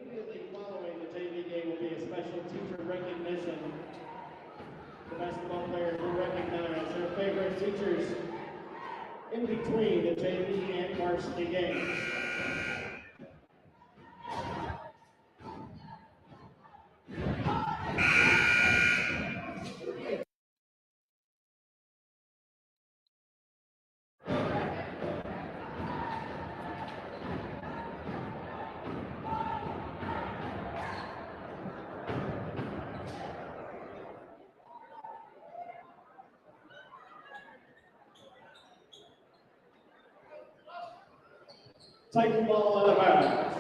Immediately following the JV game will be a special teacher recognition. The basketball players will recognize their favorite teachers in between the JV and varsity games. Titan ball out of bounds.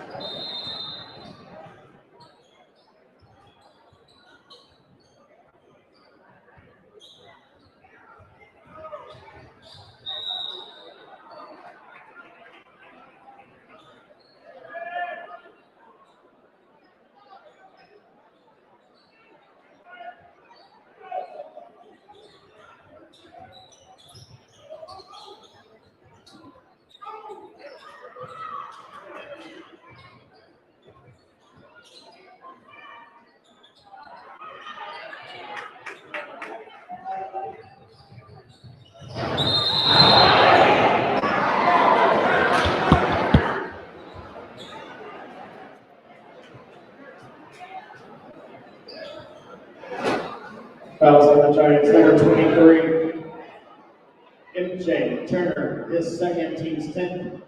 Fouls on the Giants, number 23, MJ Turner, his second, team's 10th.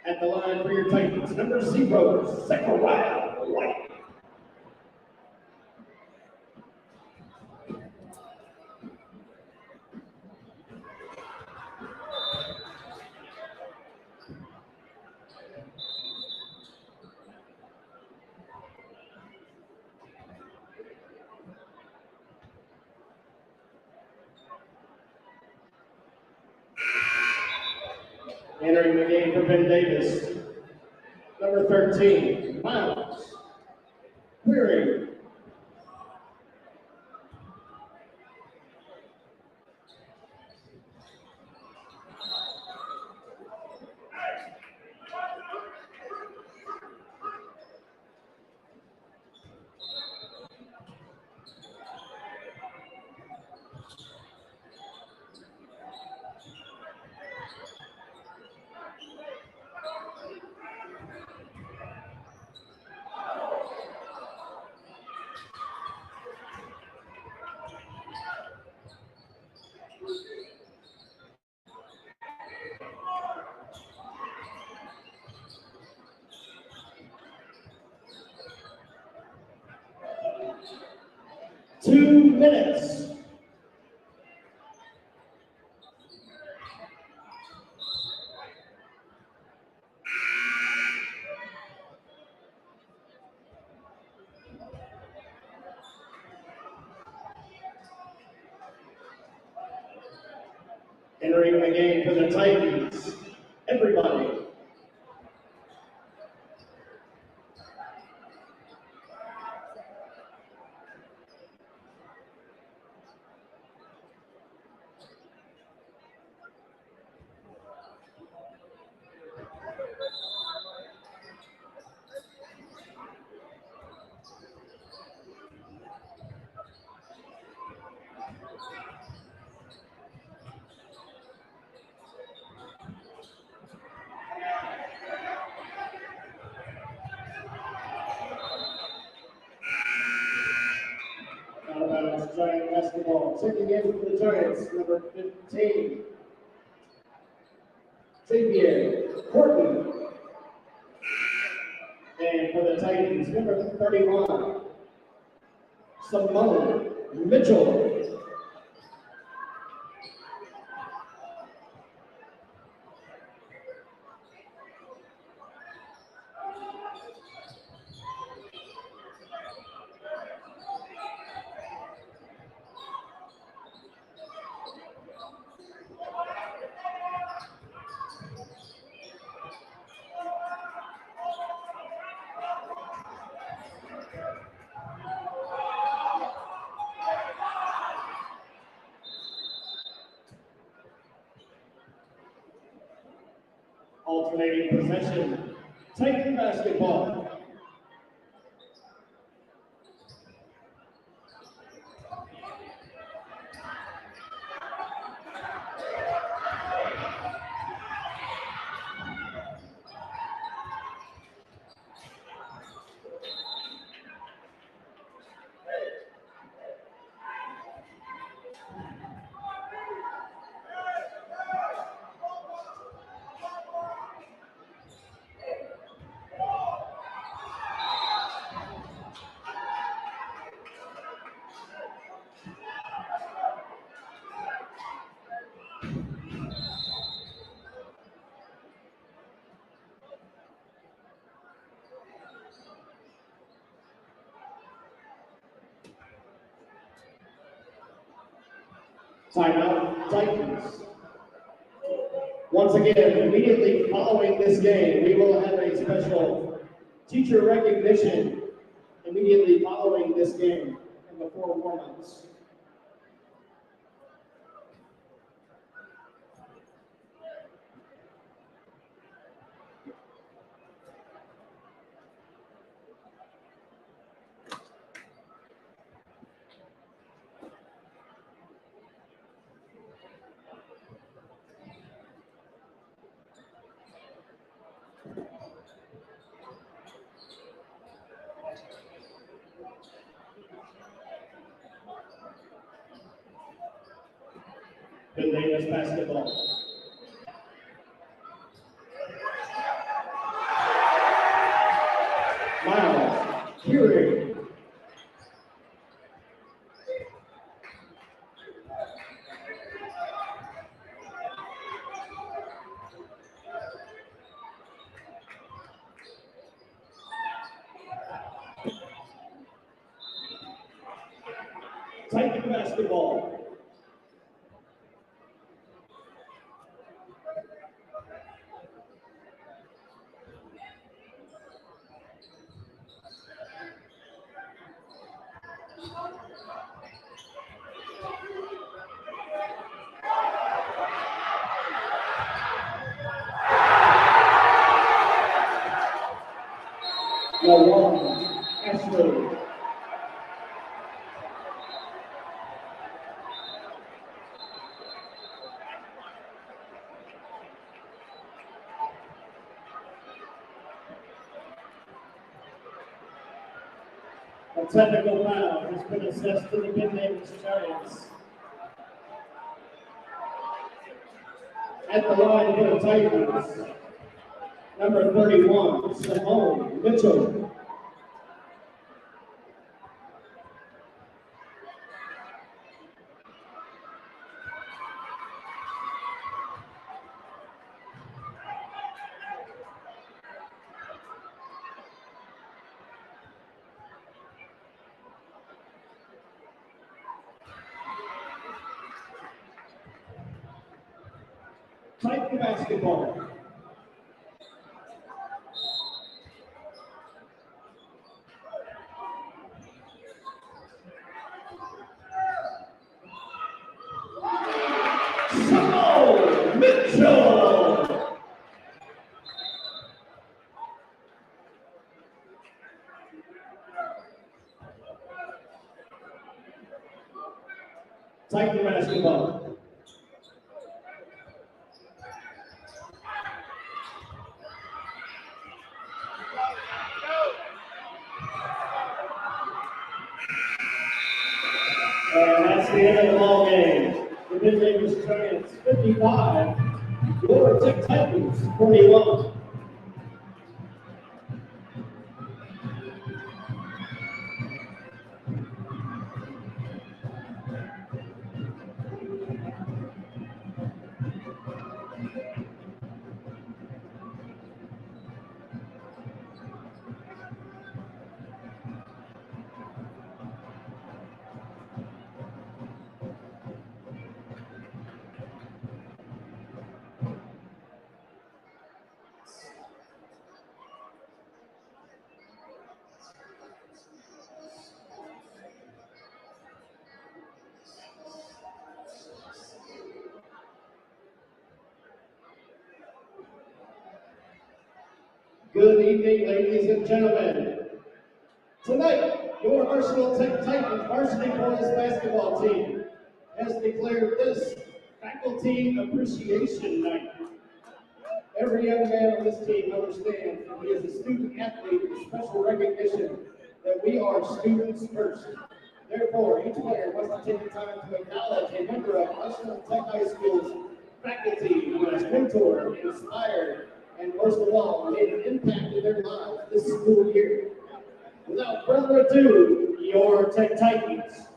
At the line for your Titans, number 0, Zechariah White. Entering the game for Ben Davis, number 13, Miles Query. Two minutes. Entering the game for the Titans, everybody. Giant basketball. Checking in for the Giants, number 15, Xavier Horton. And for the Titans, number 31, Simone Mitchell. Alternating possession, Titan basketball. Timeout, Titans. Once again, immediately following this game, we will have a special teacher recognition immediately following this game and before warm-ups. Bill Davis basketball. Miles, Curie. Titan basketball. Lawan, Ashley. A technical foul has been assessed to the Penn Davis Giants. At the line for the Titans, number 31, Simone Mitchell. Titan basketball. Simone Mitchell. Titan basketball. And that's the end of the ball game. The Penn Davis Giants 55, your Tech Titans 41. Good evening, ladies and gentlemen. Tonight, your Arsenal Tech Titans varsity boys basketball team has declared this Faculty Appreciation Night. Every young man on this team understands that he is a student athlete with special recognition that we are students first. Therefore, each player must take the time to acknowledge a member of Arsenal Tech High School's faculty who has mentored, inspired, and most of all, made an impact in their lives this school year. Without further ado, your Tech Titans.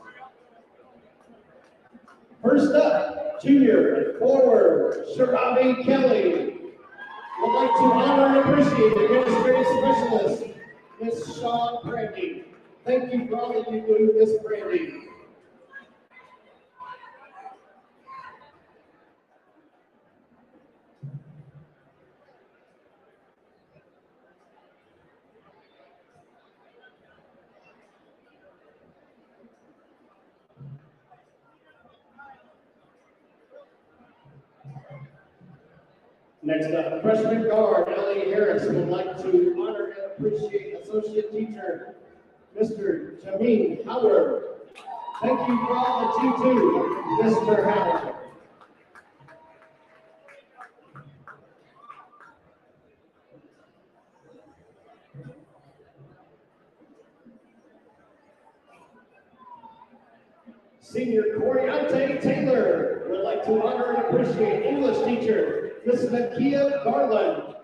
First up, junior forward Shiravi Kelly. Would like to honor and appreciate the administrative specialist, Ms. Shawn Brandy. Thank you for all that you do, Ms. Brandy. Next up, freshman guard Ellie Harris would like to honor and appreciate Associate Teacher Mr. Jameen Howard. Thank you for all that you do, Mr. Howard. Senior Coriante Taylor would like to honor and appreciate English teacher, Miss Nakia Garland.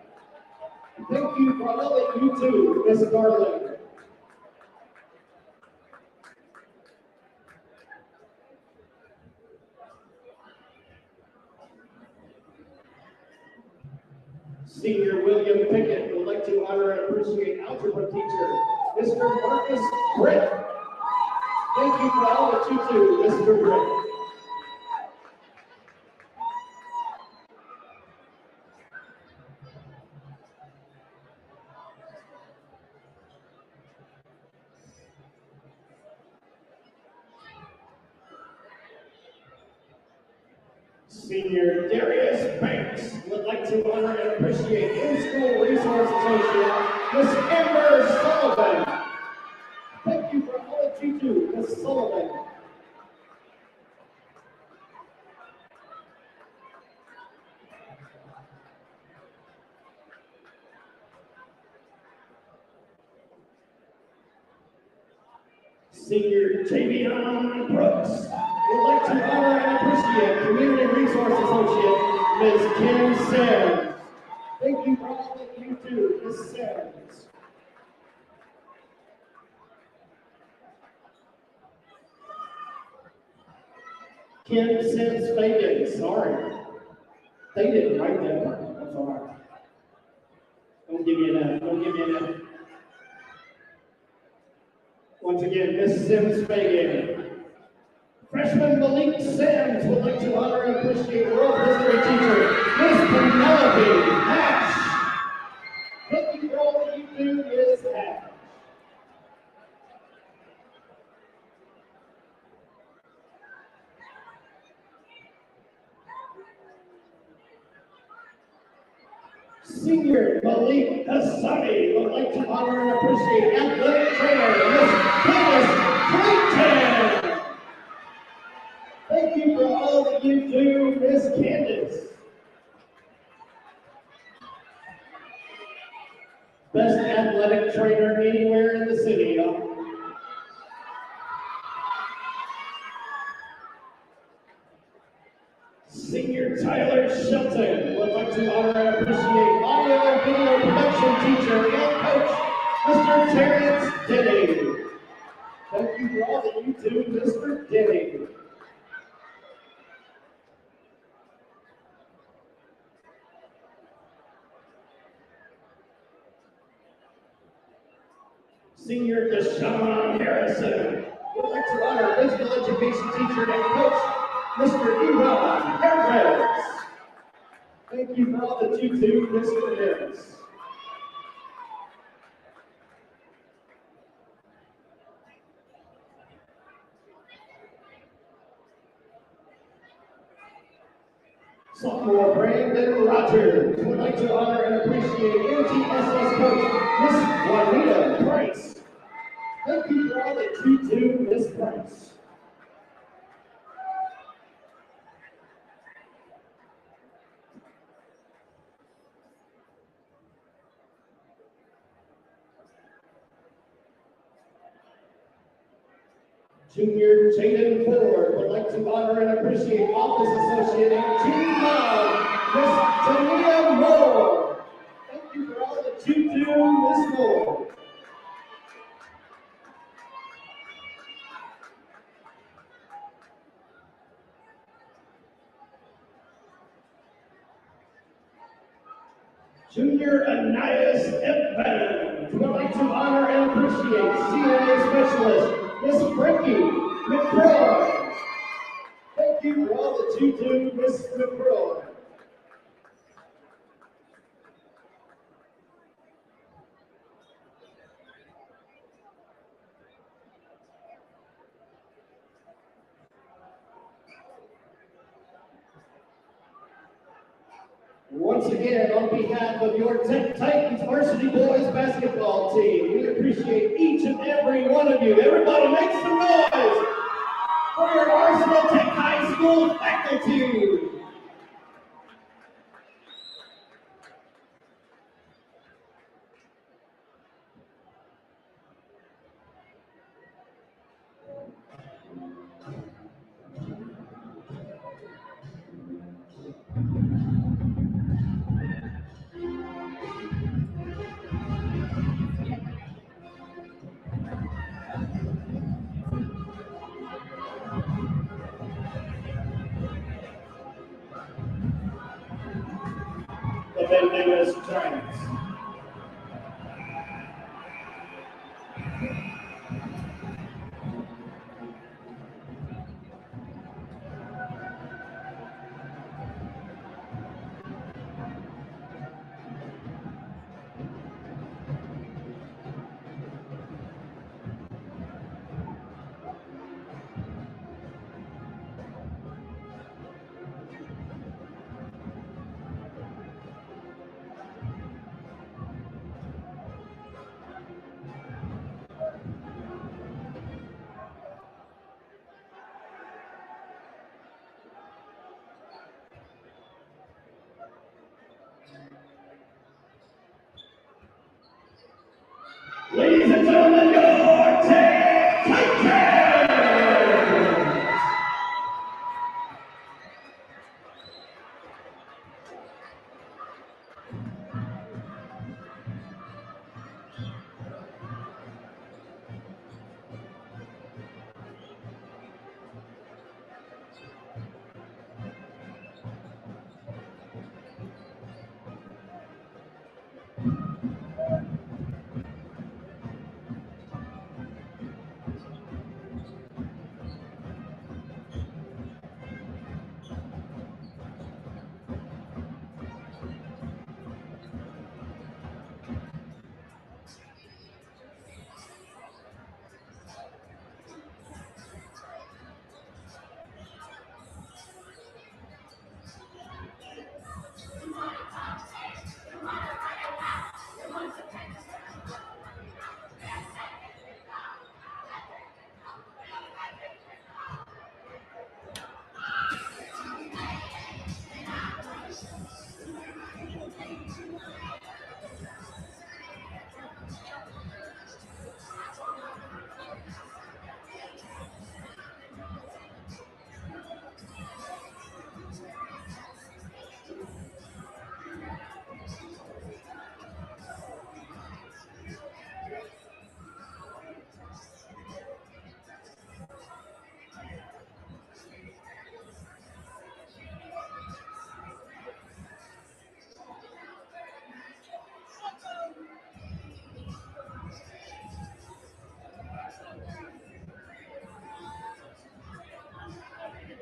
Thank you for all that you do, Miss Garland. Senior William Pickett would like to honor and appreciate algebra teacher, Mr. Marcus Britt. Thank you for all that you do, Mr. Britt. Senior Darius Banks would like to honor and appreciate In-School Resource Associate, Miss Amber Sullivan. Thank you for all that you do, Miss Sullivan. Senior Javion Brooks would like to honor and appreciate Community Resource Associate, Ms. Kim Sims. Thank you for all that you do, Ms. Sims. Kim Sims Fagan, sorry. They didn't write that part. That's all right. Don't give me enough. Don't give me enough. Once again, Miss Sims Fagan. Freshman Malik Sims would like to honor and appreciate World History teacher, Miss Penelope Hatch. Thank you for all that you do, Ms. Hatch. Senior Malik Hassani would like to honor and appreciate athletic trainer, Miss Candace Clayton. Thank you for all that you do, Miss Candace. Best athletic trainer anywhere in the city, y'all. Senior Tyler Shelton would like to honor and appreciate audio and video production teacher and coach, Mr. Terrence Denny. Thank you for all that you do, Mr. Denny. Senior Deshaun Harrison would like to honor physical education teacher and coach, Mr. Elon Harris. Thank you for all that you do, Mr. Harris. Sophomore Brandon Rogers would like to honor and appreciate MTSS coach, Miss Juanita Price. Thank you for all that you do, Miss Price. Junior Jaden Ford would like to honor and appreciate Office Associate and Team Mom, Miss Tania Moore. Thank you for all that you do, Miss Moore. Junior Anais Evans would like to honor and appreciate CNA Specialist, Miss Frankie McCroy. Thank you for all that you do, Miss McCroy. One once again, on behalf of your Tech Titans Varsity Boys basketball team, we appreciate each and every one of you. Everybody make some noise for your Arsenal Tech High School faculty. The Vegas Giants. Ladies and gentlemen, your Tech Titans!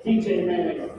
DJ Manning.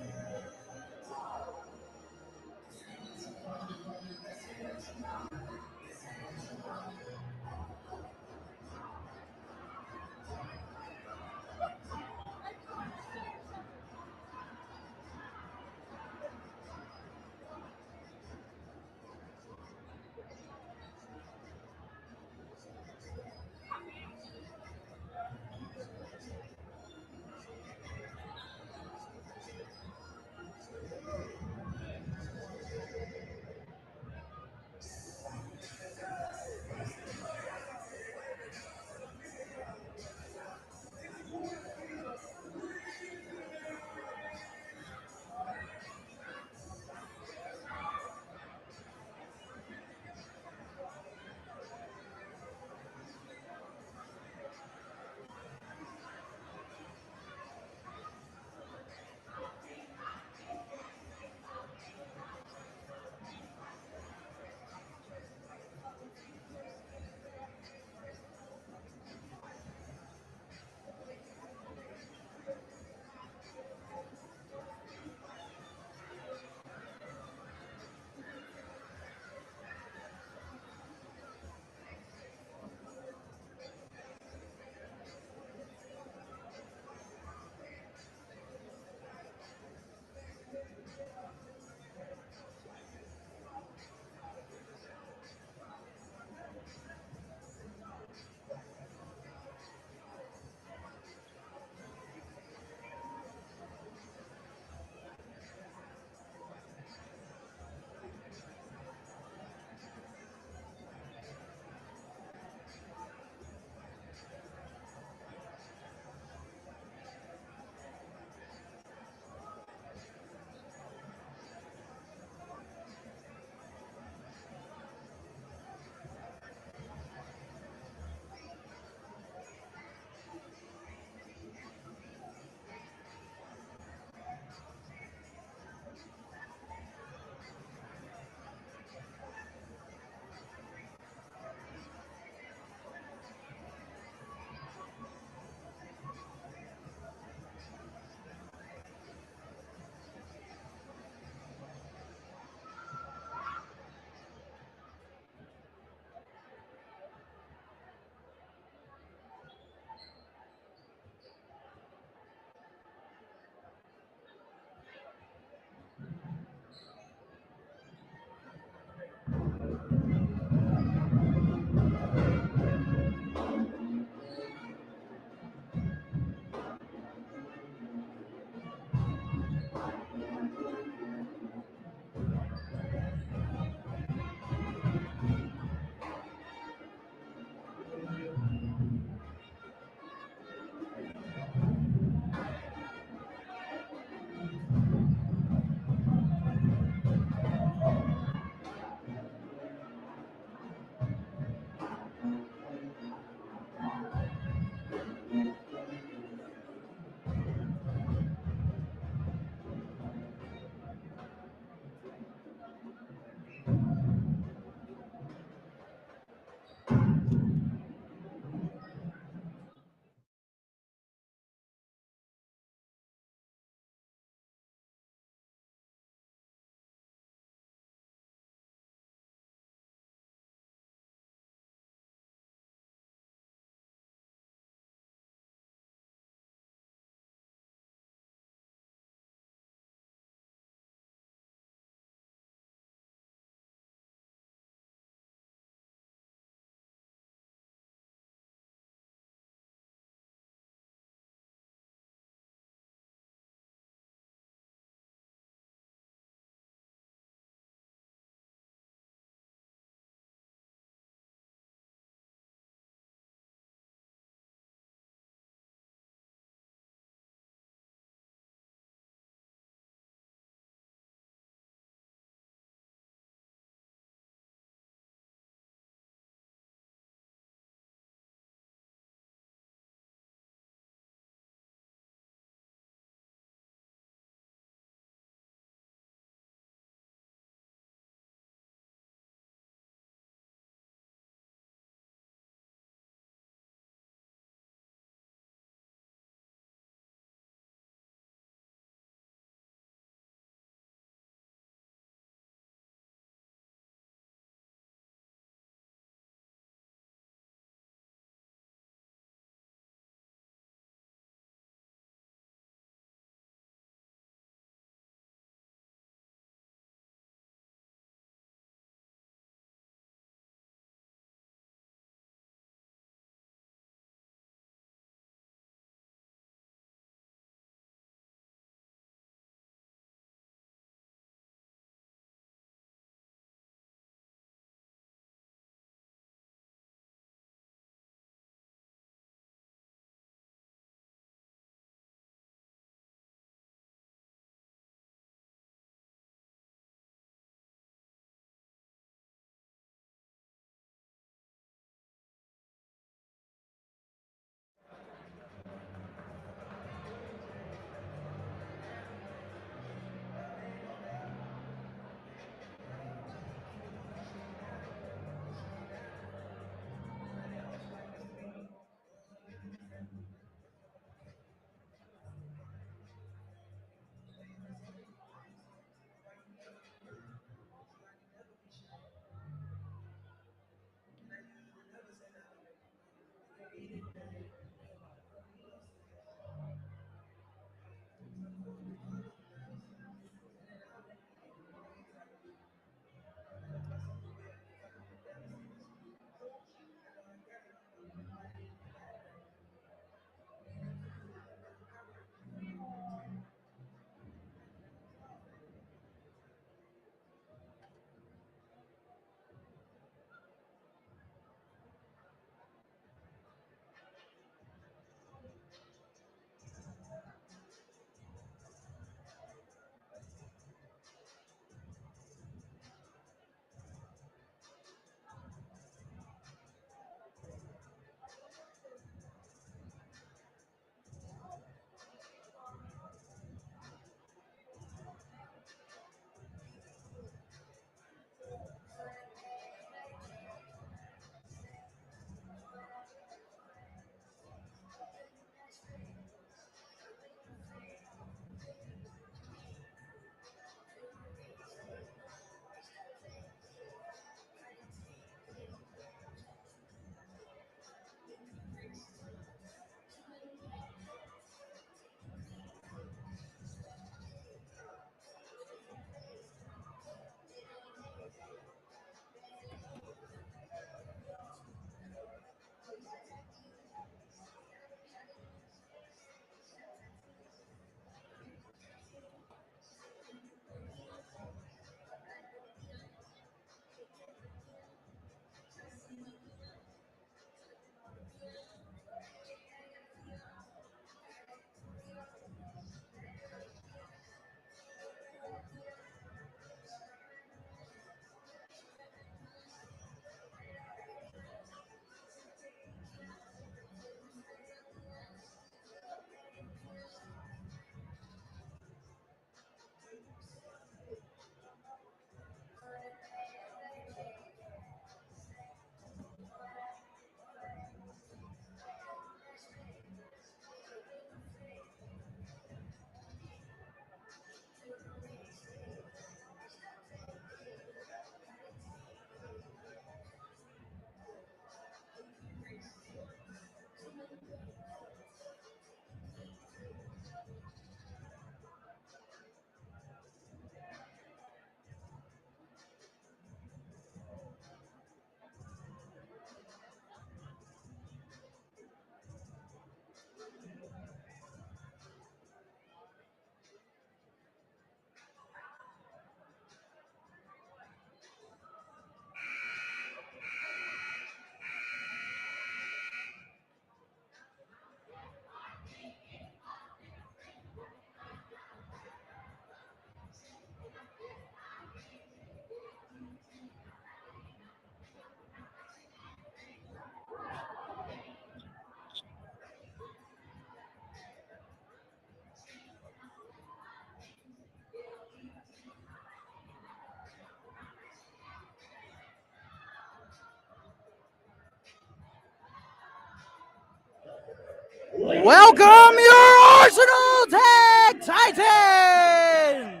Welcome your Arsenal Tag Titans!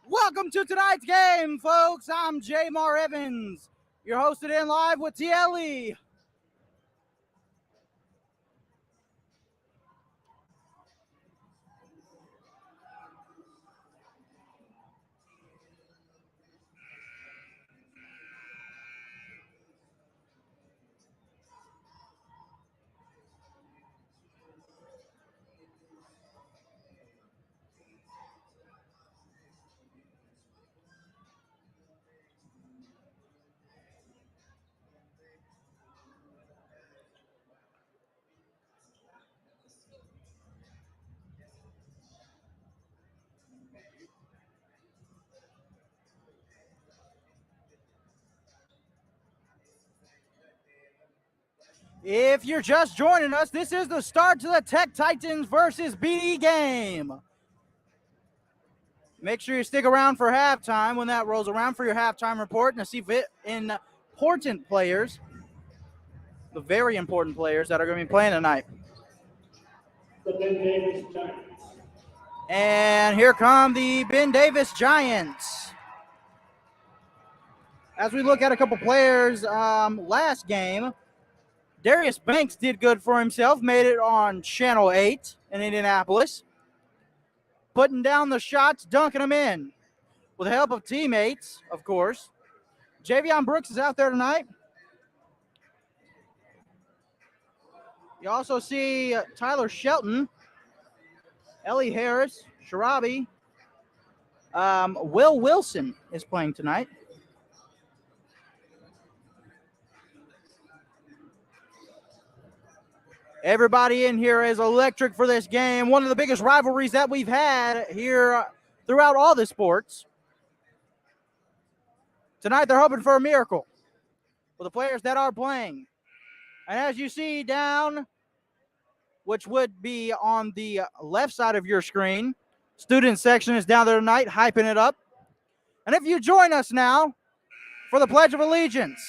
Welcome to tonight's game, folks. I'm Jamar Evans, your host today live with TLE. If you're just joining us, this is the start to the Tech Titans versus BD game. Make sure you stick around for halftime when that rolls around for your halftime report and to see important players, the very important players that are going to be playing tonight. The Ben Davis Giants. And here come the Ben Davis Giants. As we look at a couple players last game, Darius Banks did good for himself, made it on Channel 8 in Indianapolis. Putting down the shots, dunking them in. With the help of teammates, of course. Javion Brooks is out there tonight. You also see Tyler Shelton, Ellie Harris, Sharabi. Will Wilson is playing tonight. Everybody in here is electric for this game. One of the biggest rivalries that we've had here throughout all the sports. Tonight they're hoping for a miracle for the players that are playing. And as you see down, which would be on the left side of your screen, student section is down there tonight, hyping it up. And if you join us now for the Pledge of Allegiance.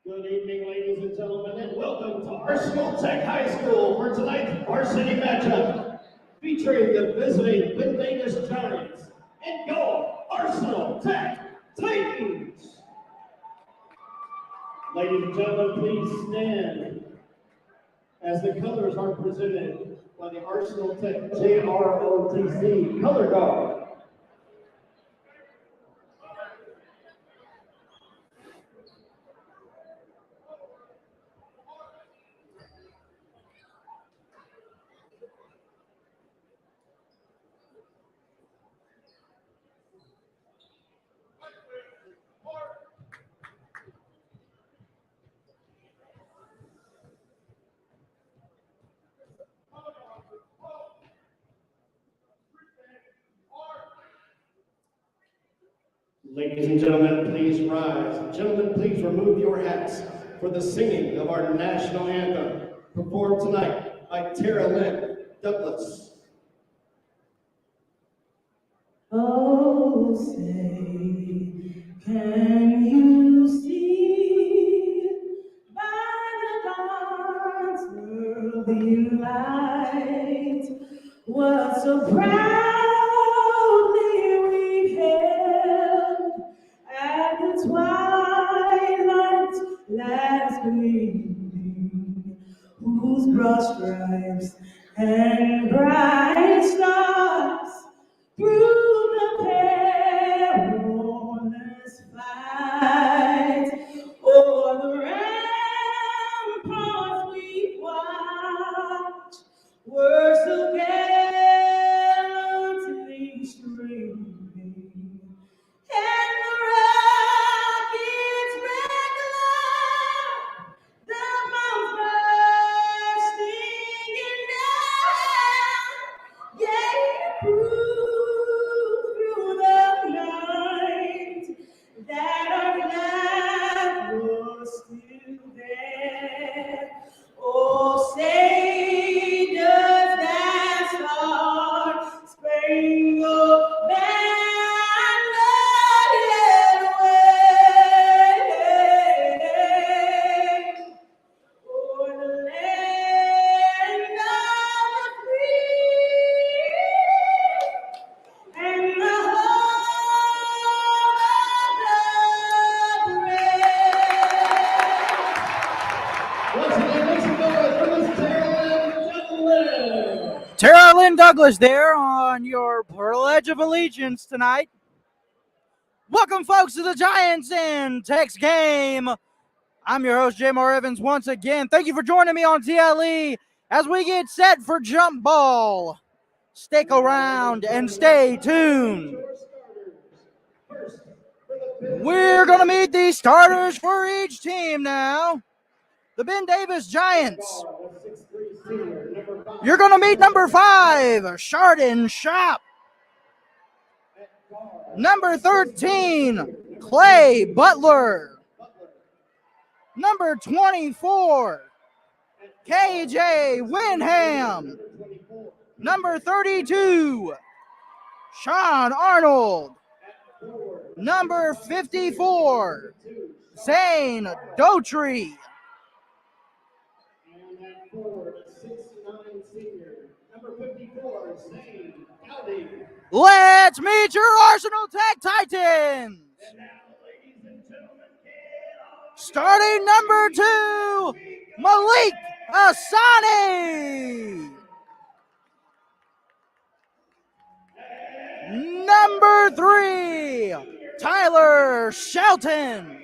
Good evening, ladies and gentlemen, and welcome to Arsenal Tech High School for tonight's varsity matchup, featuring the visiting Ben Davis Giants and go Arsenal Tech Titans. Ladies and gentlemen, please stand as the colors are presented by the Arsenal Tech JROTC Color Guard. Ladies and gentlemen, please rise. Gentlemen, please remove your hats for the singing of our national anthem, performed tonight by Tara Lynn Douglas. Oh, say, can you see by the dawn's early light what so proudly we hailed at the twilight's last gleaming, whose broad stripes and bright stars through the perilous fight, o'er the ramparts we watched, were so gallantly streaming, and the rockets' red glow, the bombs bursting in Tara Lynn Douglas there on your Pledge of Allegiance tonight. Welcome, folks, to the Giants and Tex game. I'm your host, Jamar Evans, once again. Thank you for joining me on TLE as we get set for jump ball. Stick around and stay tuned. We're going to meet the starters for each team now. The Ben Davis Giants. You're going to meet number 5, Chardon Shop. Number 13, Clay Butler. Number 24, KJ Winham. Number 32, Sean Arnold. Number 54, Zane Dotry. And at forward, 6'9" senior, number 54, Zane Dowdy. Let's meet your Arsenal Tech Titans. And now, ladies and gentlemen, Starting number 2, Malik Asani. Number 3, Tyler Shelton.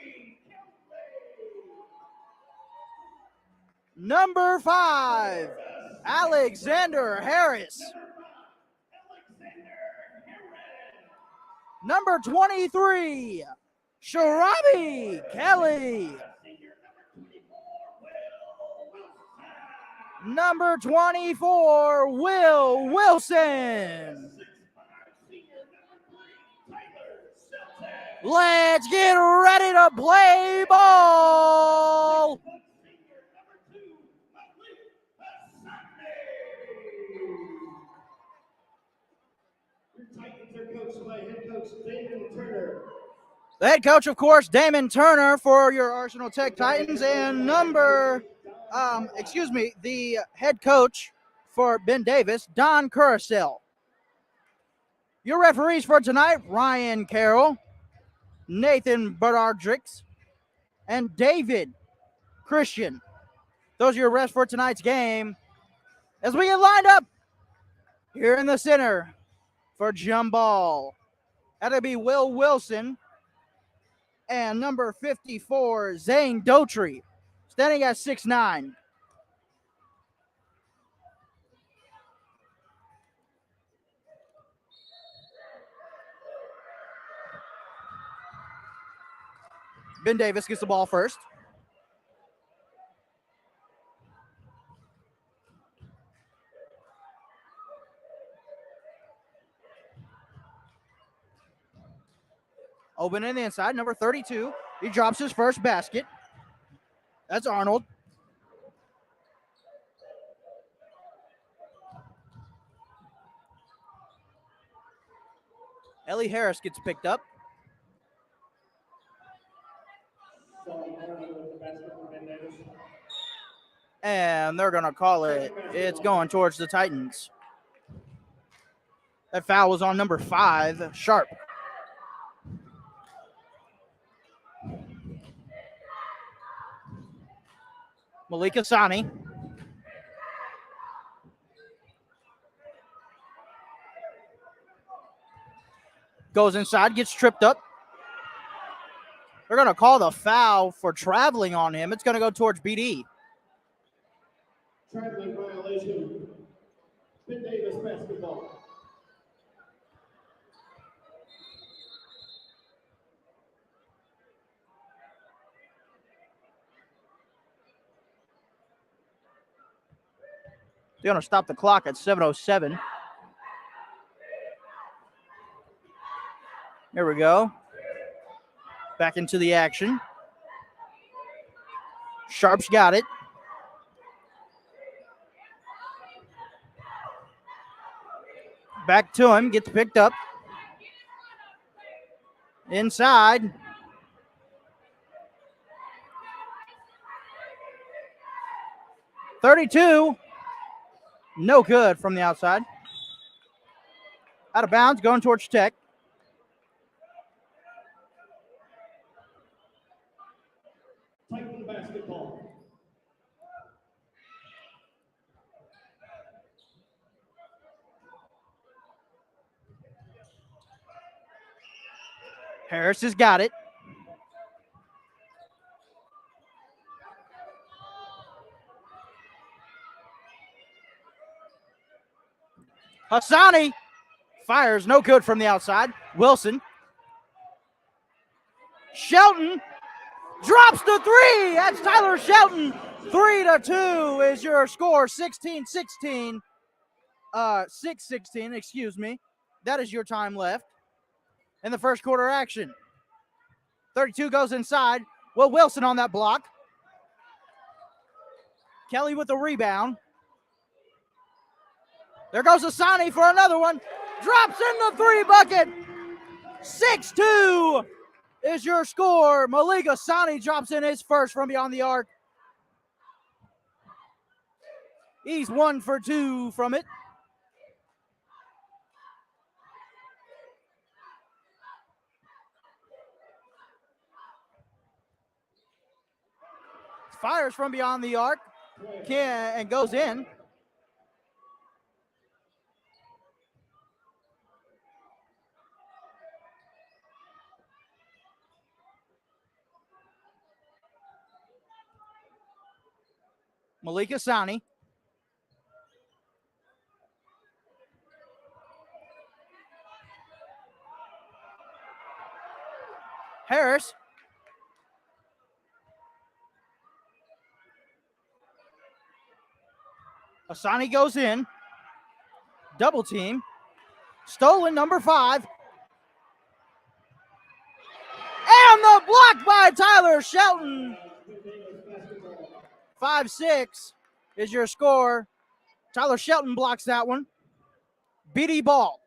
Number 5, Alexander Harris. Number 23, Sharabi Kelly. Number 24, Will Wilson. Let's get ready to play ball. your Titans are coached by head coach Damon Turner. The head coach, of course, Damon Turner for your Arsenal Tech Titans, and the head coach for Ben Davis, Don Curacell. Your referees for tonight, Ryan Carroll, Nathan Bernardrix, and David Christian. Those are your refs for tonight's game. As we get lined up here in the center for jump ball, that'll be Will Wilson and number 54, Zane Dotry, standing at 6'9". Ben Davis gets the ball first. Open in the inside, number 32. He drops his first basket. That's Arnold. Ellie Harris gets picked up. And they're going to call it. It's going towards the Titans. That foul was on number 5, Sharp. Malik Asani. Goes inside, gets tripped up. They're going to call the foul for traveling on him. It's going to go towards BD. Traveling violation. Ben Davis basketball. They're going to stop the clock at 7:07. There we go. Back into the action. Sharp's got it. Back to him. Gets picked up. Inside. .32. No good from the outside. Out of bounds, going towards Tech. Titan basketball. Harris has got it. Hassani fires, no good from the outside. Wilson. Shelton drops the three. That's Tyler Shelton. 3-2 is your score. 16-16. 6-16, excuse me. That is your time left in the first quarter action. 32 goes inside. Will Wilson on that block. Kelly with the rebound. There goes Asani for another one. Drops in the three bucket. 6-2 is your score. Malik Asani drops in his first from beyond the arc. He's 1 for 2 from it. Fires from beyond the arc and goes in. Malik Asani. Harris. Asani goes in. Double team. Stolen number 5. And the block by Tyler Shelton. 5-6 is your score. Tyler Shelton blocks that one. BD ball.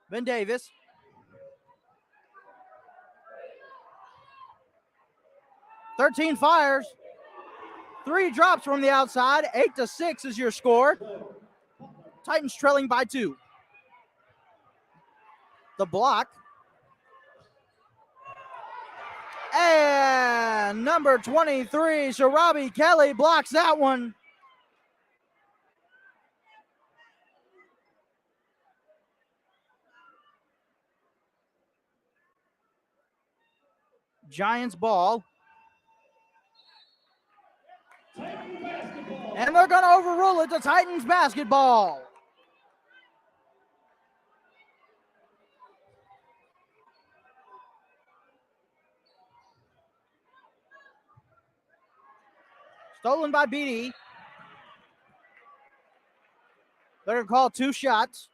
Ben Davis. "13 fires. 3 drops from the outside. 8-6 is your score. Titans trailing by 2. The block. And number 23, Sharabi Kelly blocks that one. Giants ball. And they're going to overrule it to Titans basketball. Stolen by BD. They're going to call 2 shots.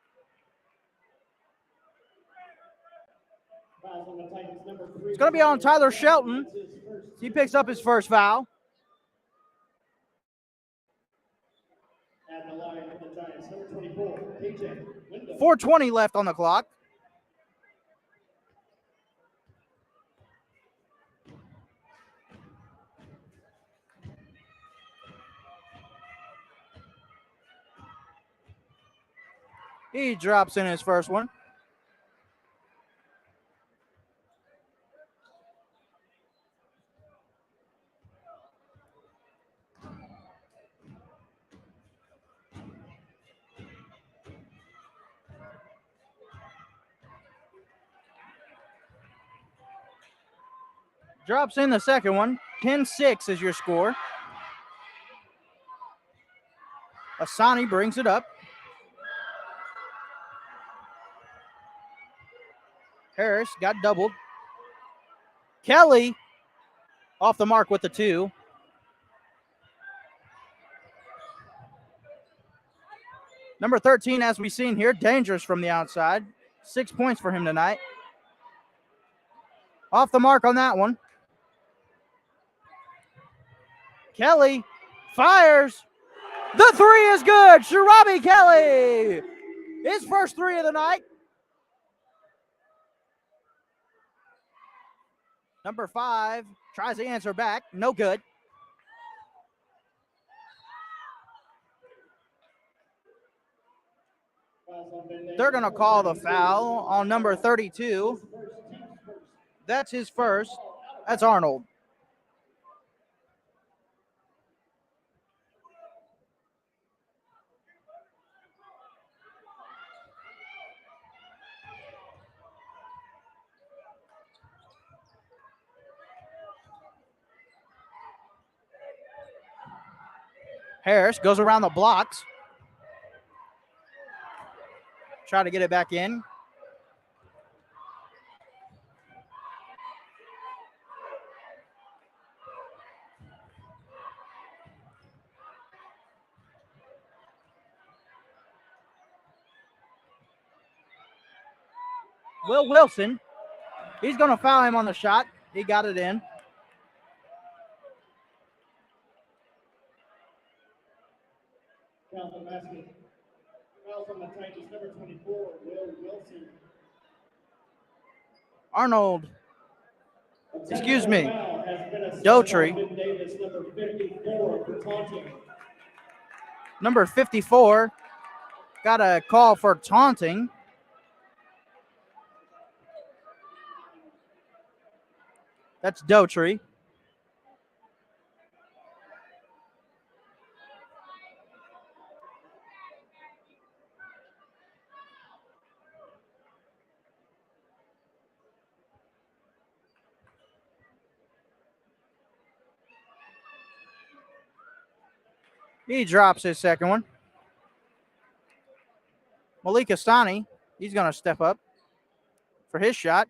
It's going to be on Tyler Shelton. He picks up his first foul. At the line of the Giants, number 24, KJ Window. 4:20 left on the clock. He drops in his first one. Drops in the second one. 10-6 is your score. Asani brings it up. Harris got doubled. Kelly off the mark with the 2. Number 13, as we've seen here, dangerous from the outside. 6 points for him tonight. Off the mark on that one. Kelly fires. The 3 is good. Sharabi Kelly. His first 3 of the night. Number 5 tries to answer back. No good. They're going to call the foul on number 32. That's his first. That's Arnold. Harris goes around the blocks. Try to get it back in. Will Wilson, he's going to foul him on the shot. He got it in. Foul from basket. Foul from the Titans, number 24, Will Wilson. Arnold, excuse me, Daughtry. Davis, number 54, for taunting. Number 54 got a call for taunting. That's Daughtry. He drops his second one. Malik Asani, he's going to step up for his shot.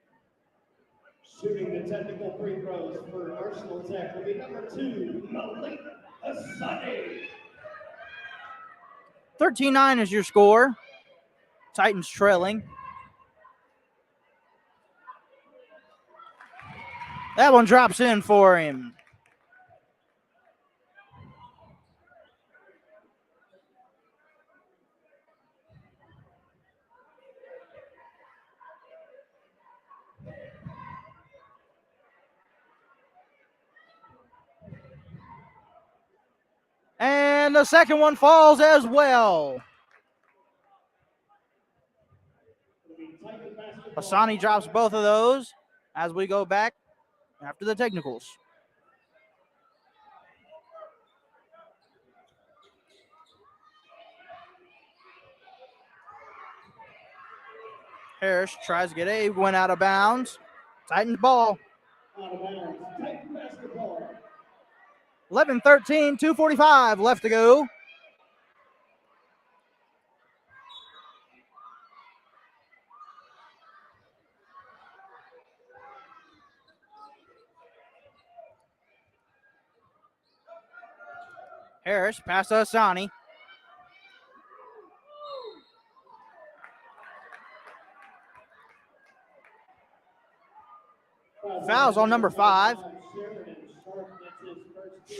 Shooting the technical free throws for Arsenal Tech will be number 2, Malik Asani. 13-9 is your score. Titans trailing. That one drops in for him. And the second one falls as well. Asani drops both of those as we go back after the technicals. Harris tries to get a went out of bounds. Titans ball. Out of bounds. Titan basketball. 11-13, 2:45 left to go. Harris pass to Asani. Fouls on number 5.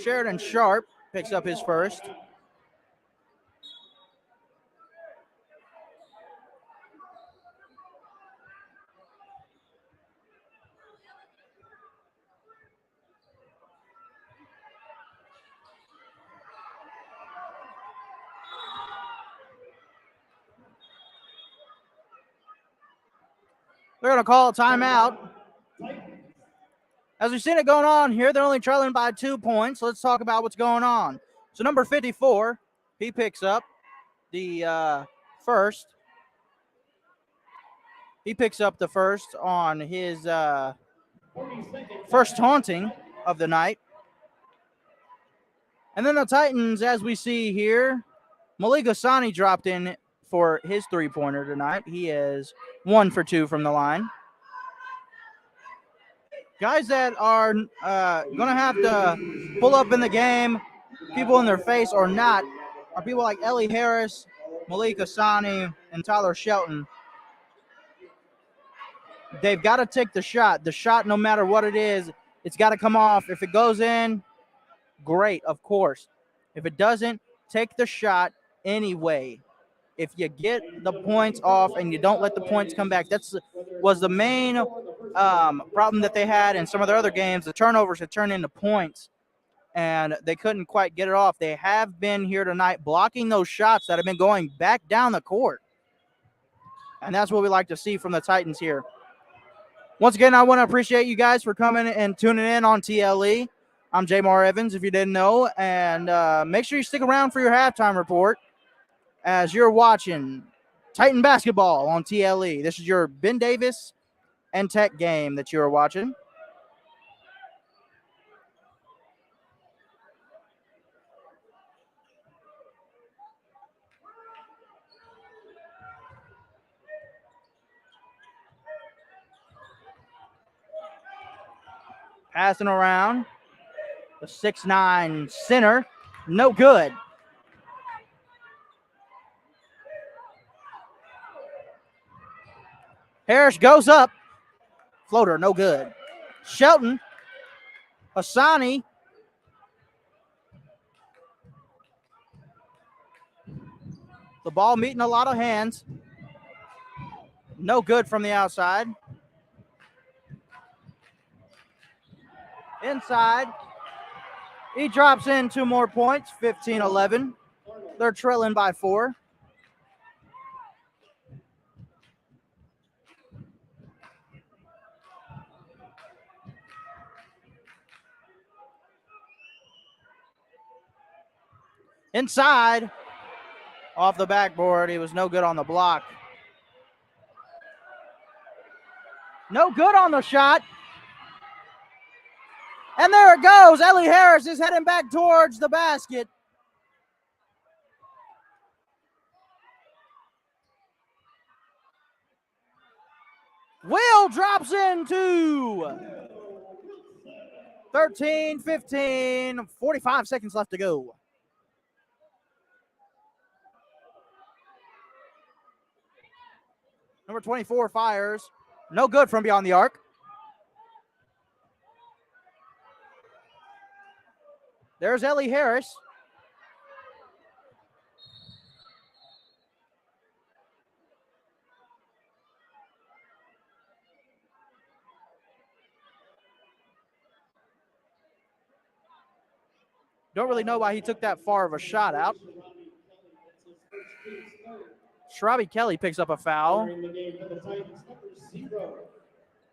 Sheridan Sharp picks up his first. They're going to call a timeout. As we've seen it going on here, they're only trailing by 2 points. Let's talk about what's going on. So number 54, he picks up the first. He picks up the first on his first taunting of the night. And then the Titans, as we see here, Malik Asani dropped in for his three-pointer tonight. He is 1 for 2 from the line. Guys that are going to have to pull up in the game, people in their face or not, are people like Ellie Harris, Malik Asani, and Tyler Shelton. They've got to take the shot. The shot, no matter what it is, it's got to come off. If it goes in, great, of course. If it doesn't, take the shot anyway. If you get the points off and you don't let the points come back, was the main problem that they had in some of their other games. The turnovers had turned into points, and they couldn't quite get it off. They have been here tonight blocking those shots that have been going back down the court. And that's what we like to see from the Titans here. Once again, I want to appreciate you guys for coming and tuning in on TLE. I'm Jamar Evans, if you didn't know. And make sure you stick around for your halftime report as you're watching Titan basketball on TLE. This is your Ben Davis and Tech game that you're watching. Passing around. The 6'9" center. No good. Harris goes up. Floater, no good. Shelton. Hassani. The ball meeting a lot of hands. No good from the outside. Inside. He drops in 2 more points, 15-11. They're trailing by 4. Inside. Off the backboard. He was no good on the block. No good on the shot. And there it goes. Ellie Harris is heading back towards the basket. Will drops into 13-15, 45 seconds left to go. Number 24 fires. No good from beyond the arc. There's Ellie Harris. Don't really know why he took that far of a shot out. Shrabi Kelly picks up a foul.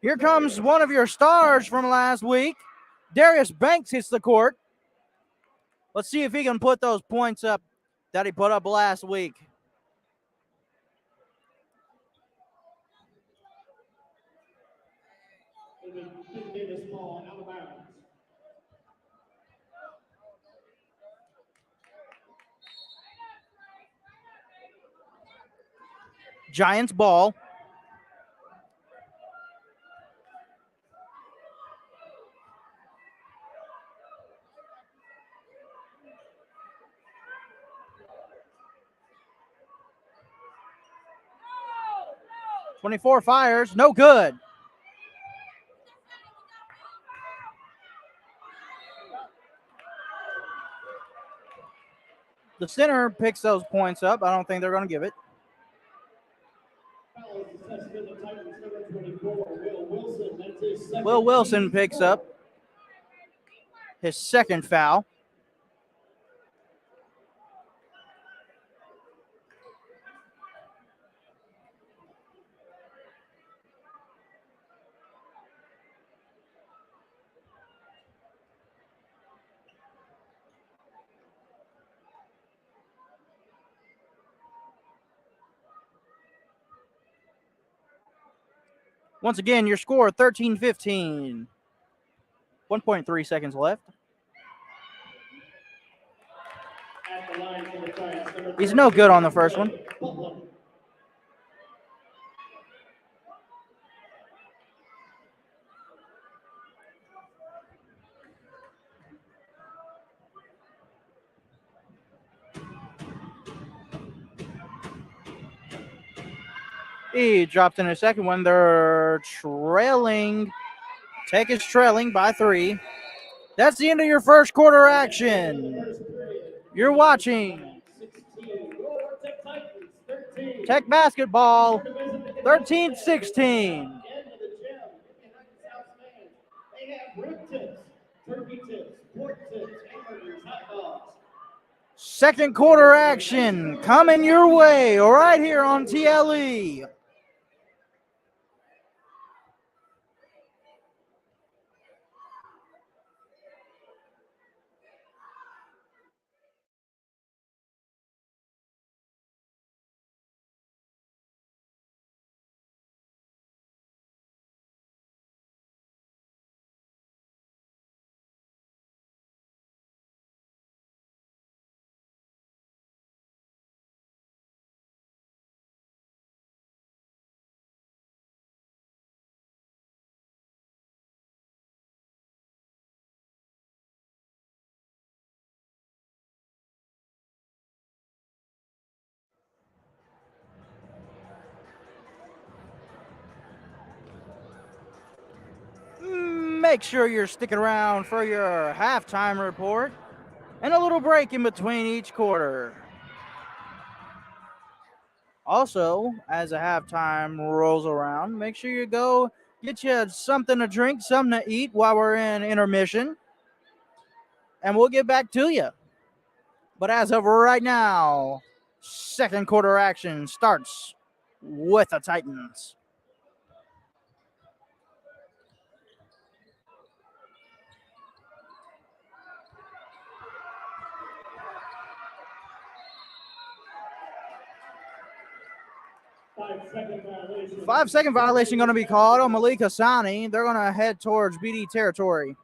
Here comes one of your stars from last week. Darius Banks hits the court. Let's see if he can put those points up that he put up last week. Giants ball. No. 24 fires, no good. The center picks those points up. I don't think they're going to give it. Will Wilson picks up his second foul. Once again, your score 13-15. 1.3 seconds left. He's no good on the first one. He dropped in a second one. They're trailing. Tech is trailing by 3. That's the end of your first quarter action. You're watching Tech basketball, 13-16. Second quarter action coming your way right here on TLE. Make sure you're sticking around for your halftime report and a little break in between each quarter. Also, as a halftime rolls around, make sure you go get you something to drink, something to eat while we're in intermission, and we'll get back to you. But as of right now, second quarter action starts with the Titans. Five-second violation going to be called on Malik Hassani. They're going to head towards BD territory.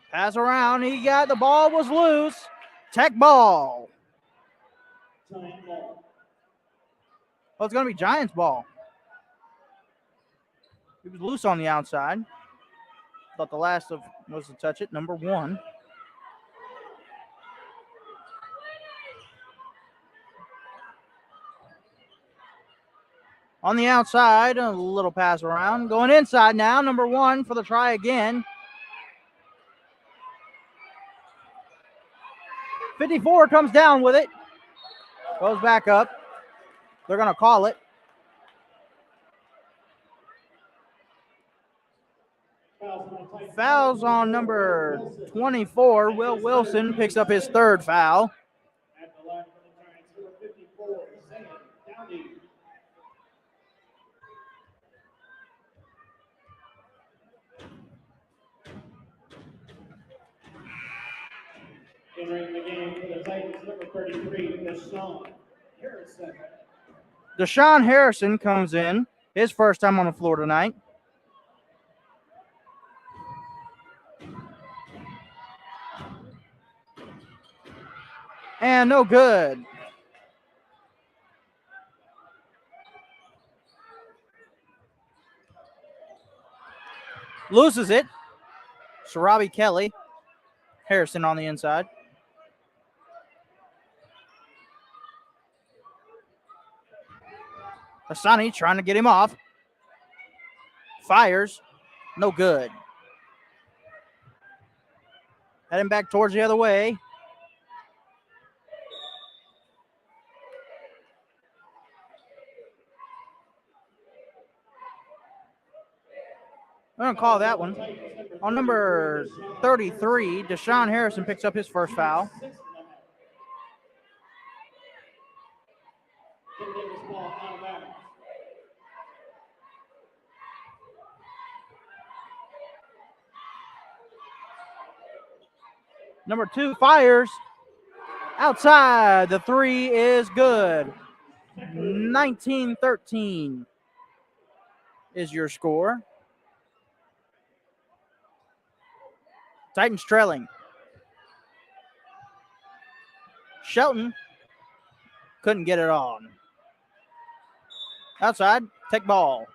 Pass around. He got the ball, was loose. Tech ball. Well, it's going to be Giants ball. He was loose on the outside. Thought the last of was to touch it, number 1. On the outside, a little pass around. Going inside now, number 1 for the try again. 54 comes down with it. Goes back up. They're going to call it. Fouls on number 24. Will Wilson picks up his 3rd foul. At the line for the Giants, number 54, Sam Downey. Entering the game for the Titans, number 33, Deshaun Harrison. Deshaun Harrison comes in, his first time on the floor tonight. And no good. Loses it. Sarabi Kelly. Harrison on the inside. Hassani trying to get him off. Fires. No good. Heading back towards the other way. I'm going to call that one. On number 33, Deshaun Harrison picks up his first foul. Number 2 fires. Outside. The 3 is good. 19-13 is your score. Titans trailing. Shelton couldn't get it on. Outside, take ball.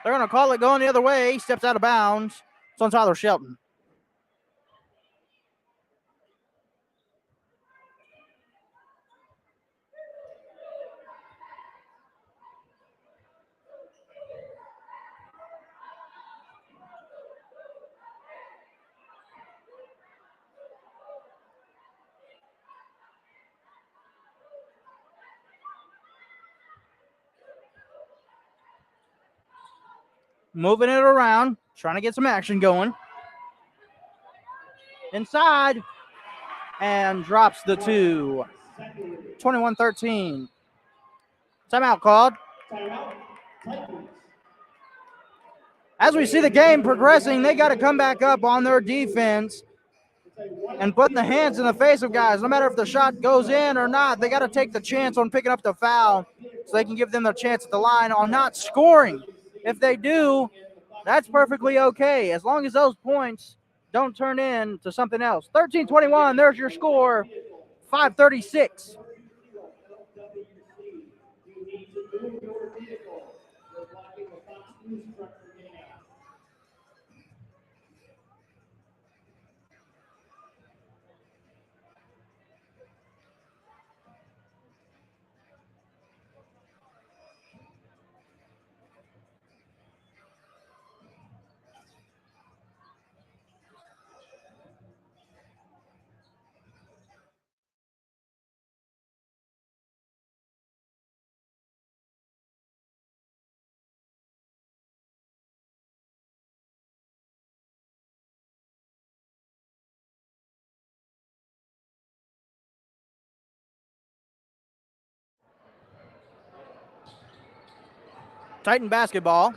They're going to call it going the other way. He steps out of bounds. It's on Tyler Shelton. Moving it around, trying to get some action going. Inside, and drops the 2. 21-13. Timeout called. As we see the game progressing, they got to come back up on their defense and putting the hands in the face of guys. No matter if the shot goes in or not, they got to take the chance on picking up the foul so they can give them the chance at the line on not scoring. If they do, that's perfectly okay, as long as those points don't turn into something else. 13-21, there's your score, 5:36. Titan basketball.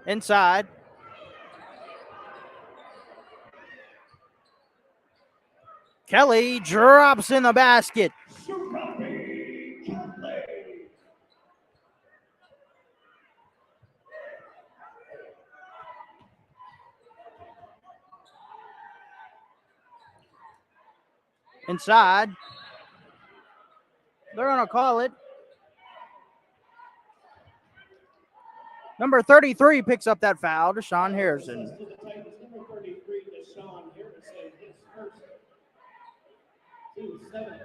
Inside. Kelly drops in the basket. Inside. They're going to call it. Number 33 picks up that foul, Deshaun Harrison. Number 33, Deshaun Harrison, his first. 2-7.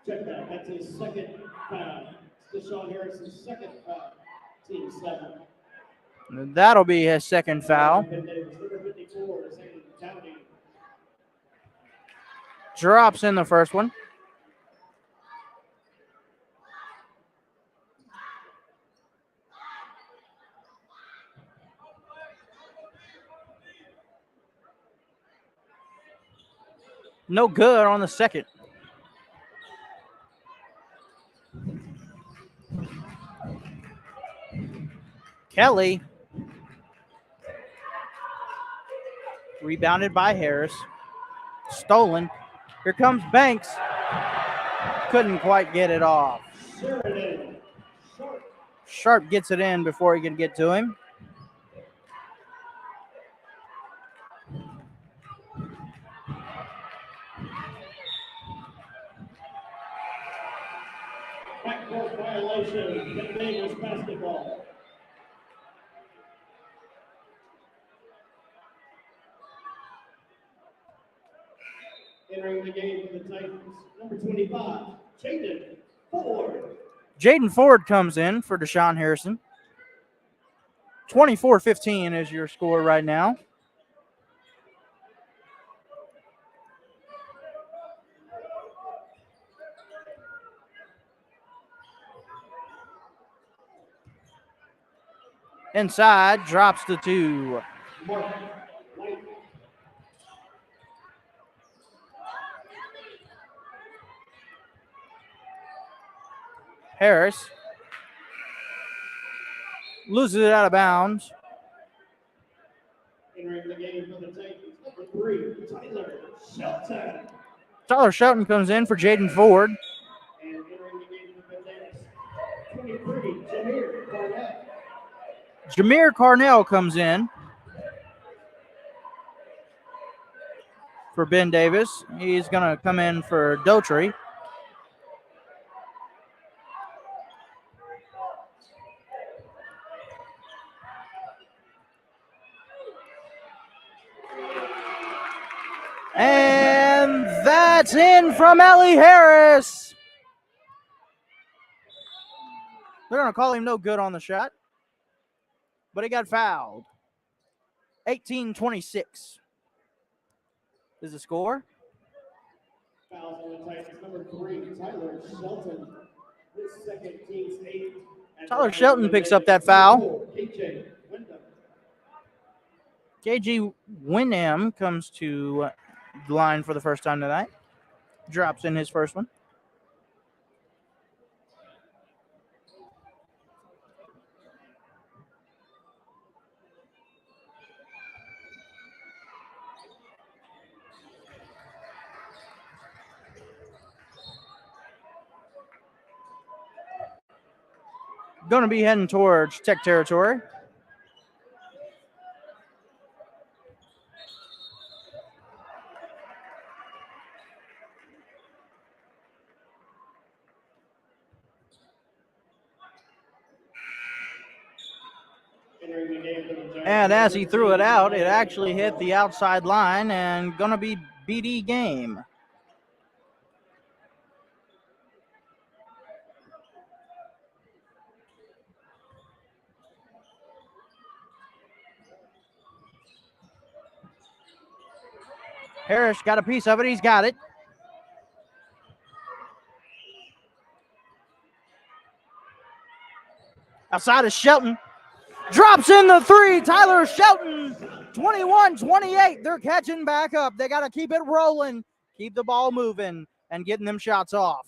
Check that. That's his second foul. Deshaun Harrison's second foul. Team 7. That'll be his second foul. Number 54, Zane Downey. Drops in the first one. No good on the second. Kelly. Rebounded by Harris. Stolen. Here comes Banks. Couldn't quite get it off. Sharp gets it in before he can get to him. Backcourt violation. Davis basketball. Entering the game for the Titans, number 25, Jaden Ford. Jaden Ford comes in for Deshaun Harrison. 24-15 is your score right now. Inside, drops to 2. Harris loses it out of bounds. Entering the game for the Titans, number 3, Tyler Shelton. Tyler Shelton comes in for Jaden Ford. And entering the game for the Titans, 23, Jameer Cornell. Jameer Carnell comes in for Ben Davis. He's going to come in for Daughtry. And that's in from Ellie Harris. They're going to call him no good on the shot, but he got fouled. 18-26 is the score. Fouls on the Titans, number 3, Tyler Shelton. His second, team's 8. Tyler Shelton picks up that foul. KJ Wyndham. KG Wyndham comes to the line for the first time tonight. Drops in his first one. Going to be heading towards Tech territory. And as he threw it out, it actually hit the outside line and going to be BD game. Harris got a piece of it. He's got it. Outside of Shelton. Drops in the three. Tyler Shelton, 21-28. They're catching back up. They got to keep it rolling, keep the ball moving, and getting them shots off.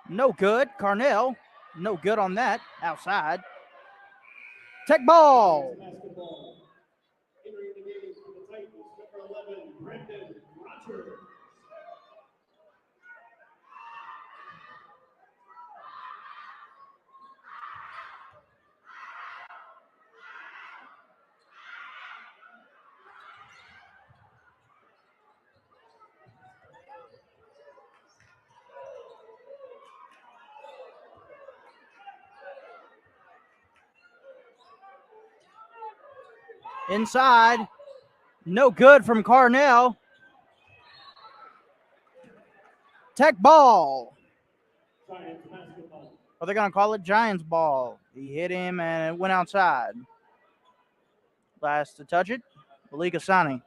No good. Carnell, no good on that. Outside. Tech ball. Inside. No good from Carnell. Tech ball. Are they going to call it Giants ball? He hit him and it went outside. Last to touch it, Malik Asani.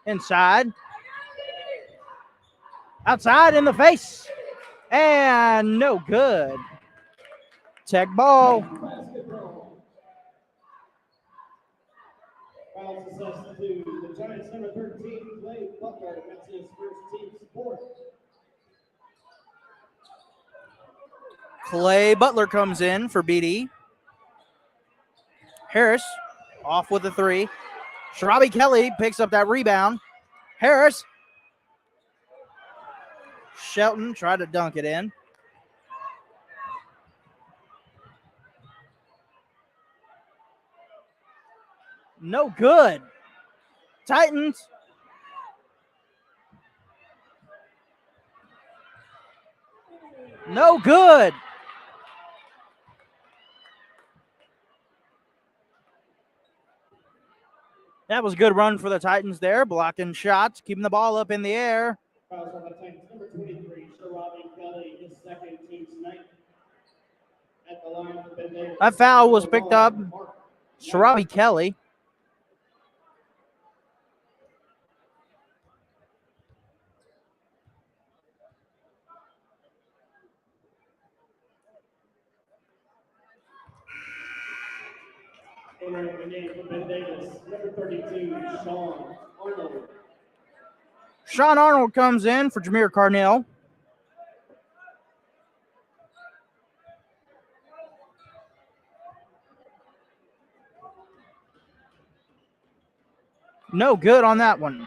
Inside. Outside in the face. And no good. Tech ball. Fouls assessed to the Giants number 13, Clay Butler, against his first team support. Clay Butler comes in for BD. Harris off with a three. Sharabi Kelly picks up that rebound. Harris. Shelton tried to dunk it in. No good. Titans. No good. That was a good run for the Titans there, blocking shots, keeping the ball up in the air. Fouls on the Titans number 23, Sharabi Kelly, his second team tonight. At the line for Ben Davis. That foul was picked up. Sharabi Kelly. Entering the game for Ben Davis, number 32, Sean Arnold. Sean Arnold comes in for Jameer Carnell. No good on that one.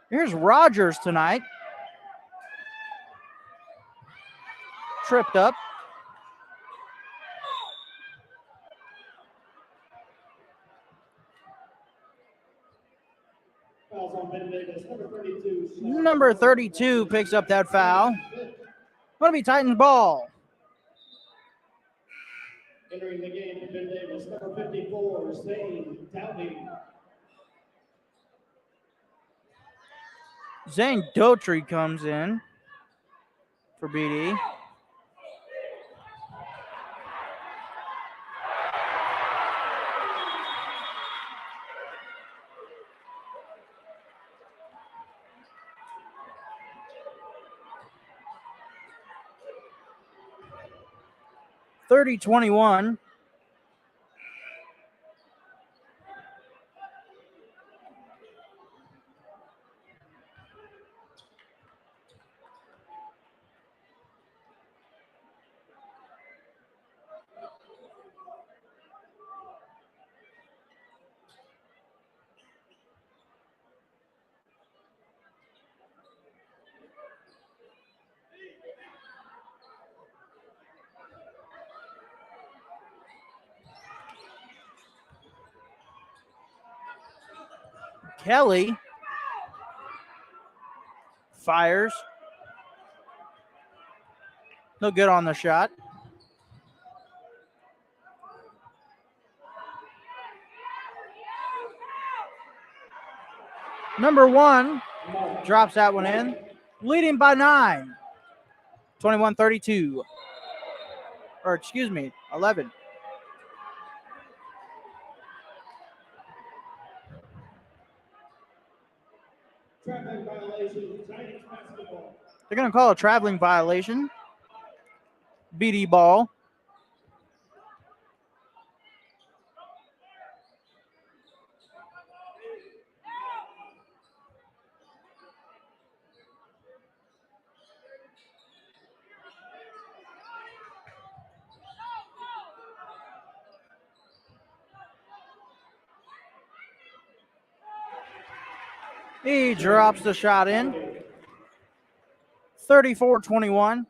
Here's Rogers tonight. Tripped up. Fouls on Ben Davis, number 32, Number 32 picks up that foul. Going to be Titans ball. Entering the game for Ben Davis, number 54, Zane Dowdy. Zane Dotry comes in for BD. (30-21). Kelly fires. No good on the shot. Number 1 drops that one in, leading by 9. 21-32. Or excuse me, 11. Traffic violation, Giants basketball. They're going to call a traveling violation. BD ball. He drops the shot in. 34-21.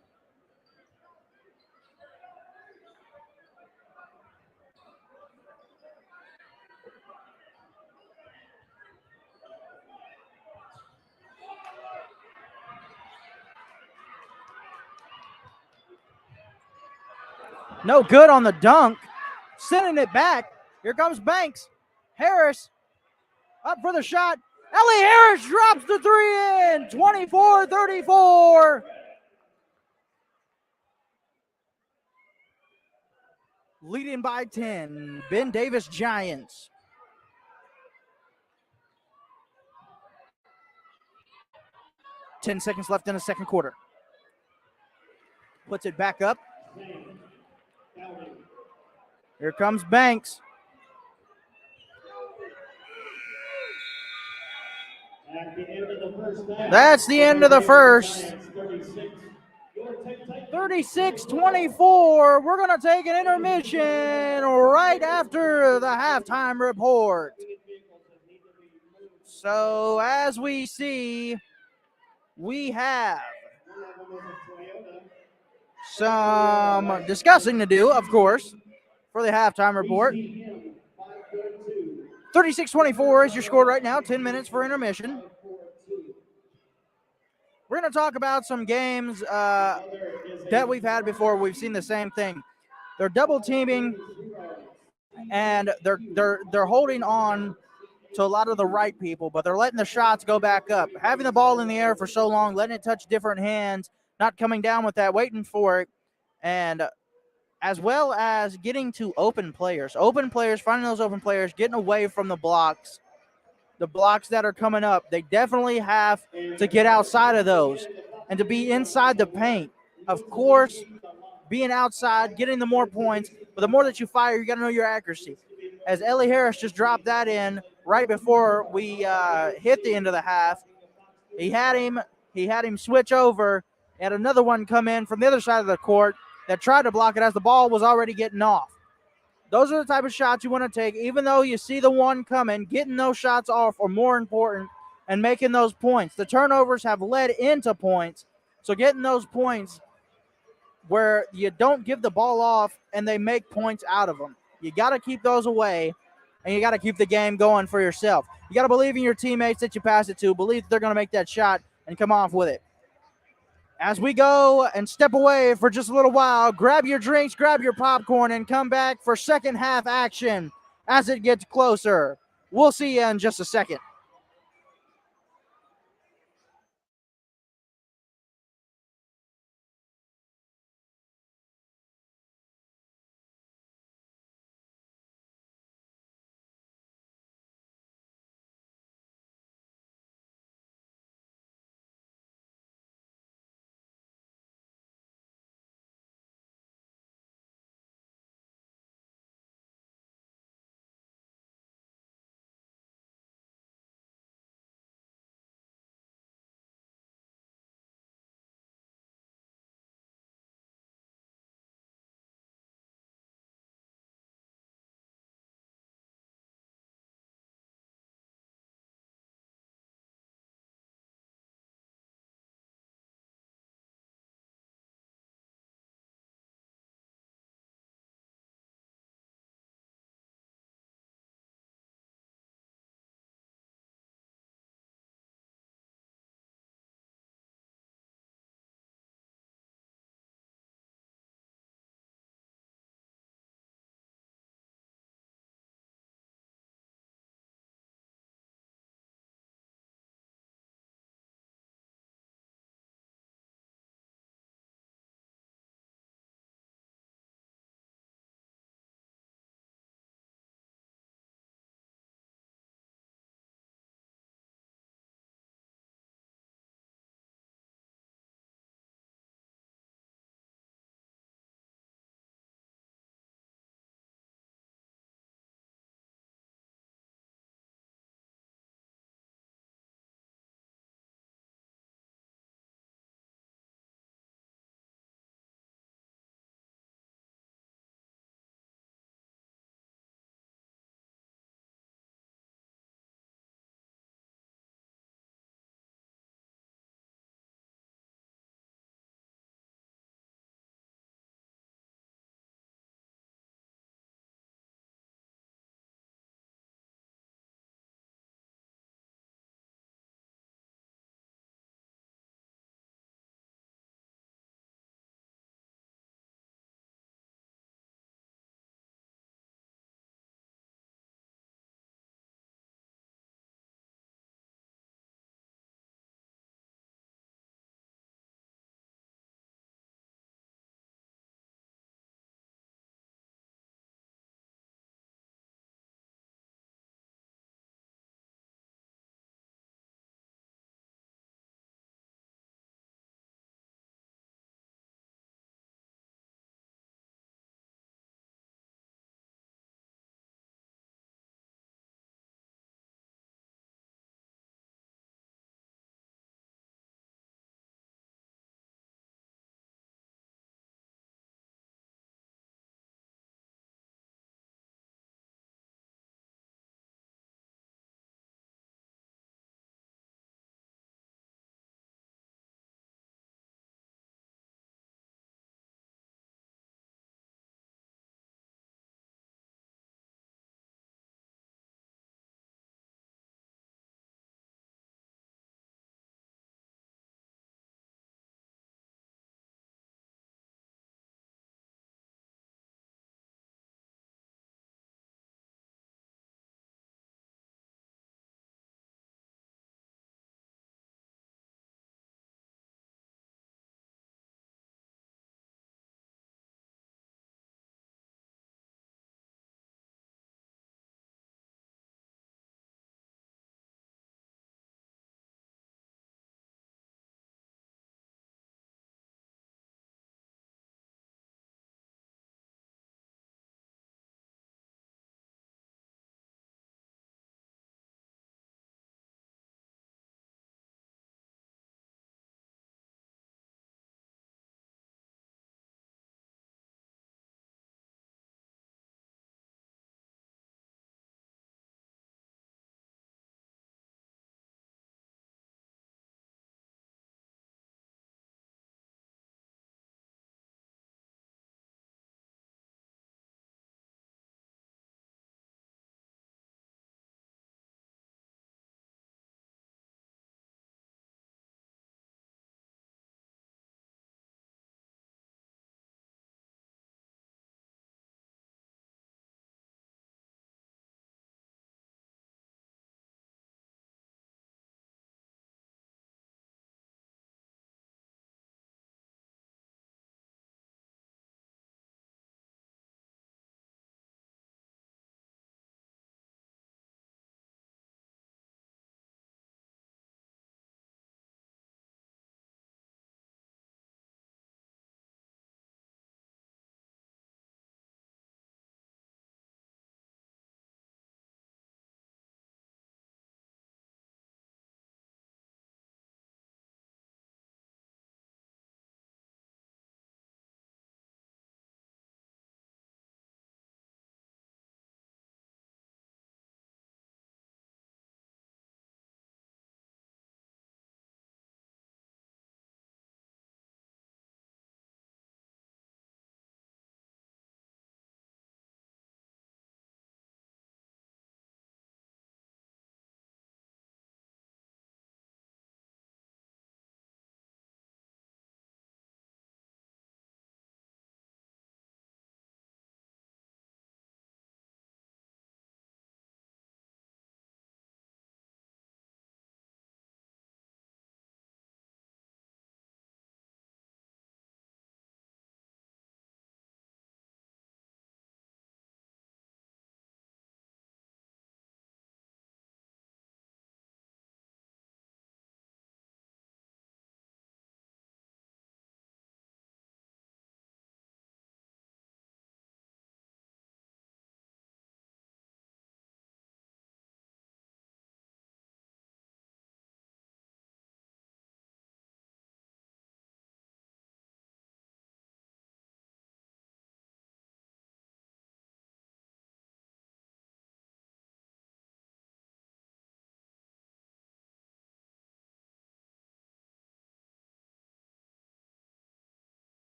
No good on the dunk. Sending it back. Here comes Banks. Harris up for the shot. Ellie Harris drops the 3 in. 24-34. Leading by 10. Ben Davis Giants. Ten seconds left in the second quarter. Puts it back up. Here comes Banks. At the end of the first half, That's the end of the first. 36-24. We're going to take an intermission right after the halftime report. So as we see, we have some discussing to do, of course, for the halftime report. 36-24 is your score right now. 10 minutes for intermission. We're going to talk about some games that we've had before. We've seen the same thing. They're double teaming, and they're holding on to a lot of the right people, but they're letting the shots go back up. Having the ball in the air for so long, letting it touch different hands, not coming down with that, waiting for it, and as well as getting to open players. Open players, finding those open players, getting away from the blocks that are coming up. They definitely have to get outside of those and to be inside the paint. Of course, being outside, getting the more points, but the more that you fire, you got to know your accuracy. As Ellie Harris just dropped that in right before we hit the end of the half, he had him switch over, and another one come in from the other side of the court that tried to block it as the ball was already getting off. Those are the type of shots you want to take, even though you see the one coming. Getting those shots off are more important and making those points. The turnovers have led into points, so getting those points where you don't give the ball off and they make points out of them. You got to keep those away, and you got to keep the game going for yourself. You got to believe in your teammates that you pass it to, believe that they're going to make that shot and come off with it. As we go and step away for just a little while, grab your drinks, grab your popcorn, and come back for second half action as it gets closer. We'll see you in just a second.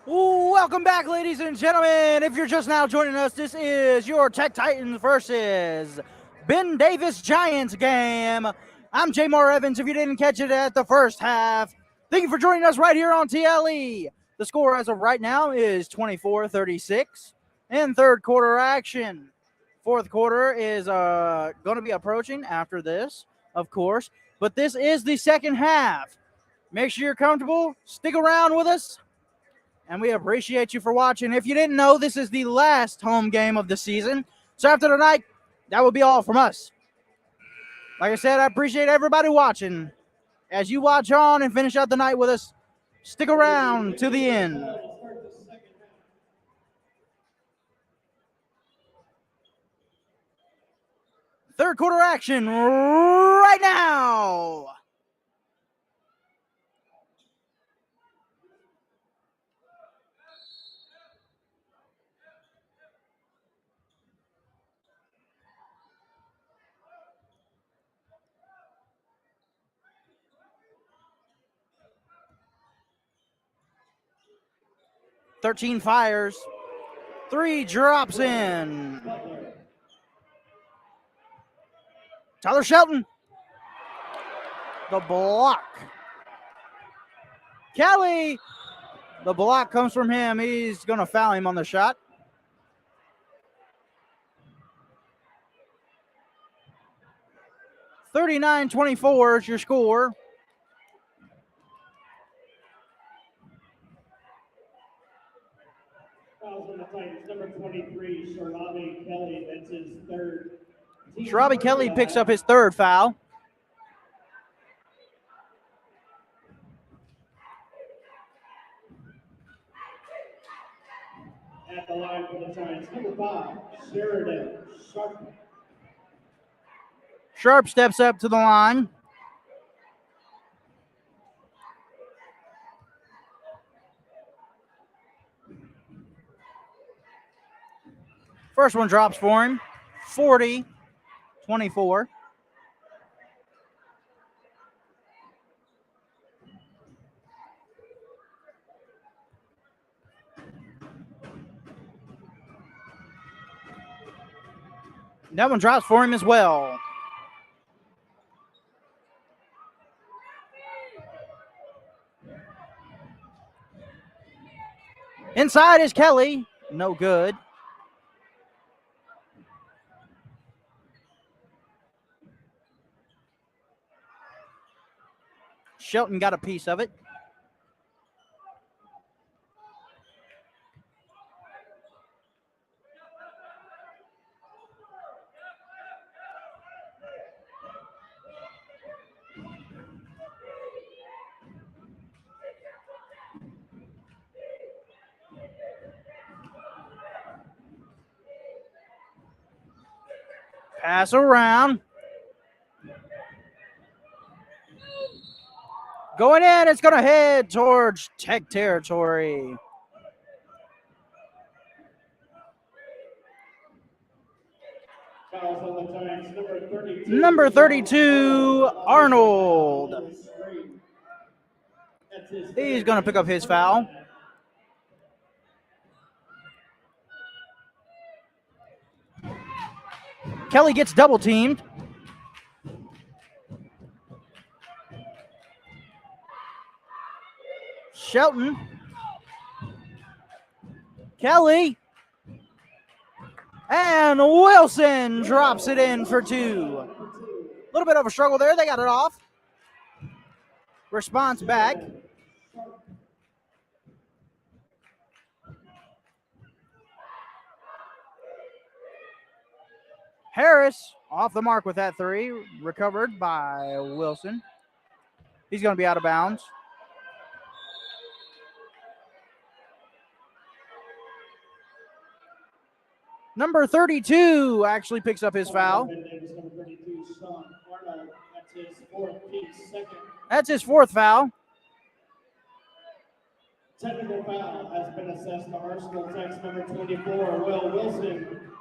Welcome back, ladies and gentlemen. If you're just now joining us, this is your Tech Titans versus Ben Davis Giants game. I'm J. Moore Evans. If you didn't catch it at the first half, thank you for joining us right here on TLE. The score as of right now is 24-36 in third quarter action. Fourth quarter is going to be approaching after this, of course, but this is the second half. Make sure you're comfortable. Stick around with us. And we appreciate you for watching. If you didn't know, this is the last home game of the season. So after tonight, that will be all from us. Like I said, I appreciate everybody watching. As you watch on and finish out the night with us, stick around to the end. Third quarter action right now. Thirteen fires. 3 drops in. Tyler Shelton. The block. Kelly. The block comes from him. He's going to foul him on the shot. 39-24 is your score. Fouls on the Titans, number 23, Sharabi Kelly. That's his third. Sharabi Kelly picks up his third foul. At the line for the Giants, number 5, Sheridan Sharp. Sharp steps up to the line. First one drops for him. 40-24. That one drops for him as well. Inside is Kelly. No good. Shelton got a piece of it. Pass around. Going in, it's going to head towards Tech territory. Fouls on the Giants, number 32. Number 32, Arnold. He's going to pick up his foul. Kelly gets double teamed. Shelton. Kelly. And Wilson drops it in for 2. A little bit of a struggle there. They got it off. Response back. Harris off the mark with that 3. Recovered by Wilson. He's going to be out of bounds. Number 32 actually picks up his foul. That's his 4th foul. Technical foul has been assessed to Arsenal Tech's number 24, Will Wilson.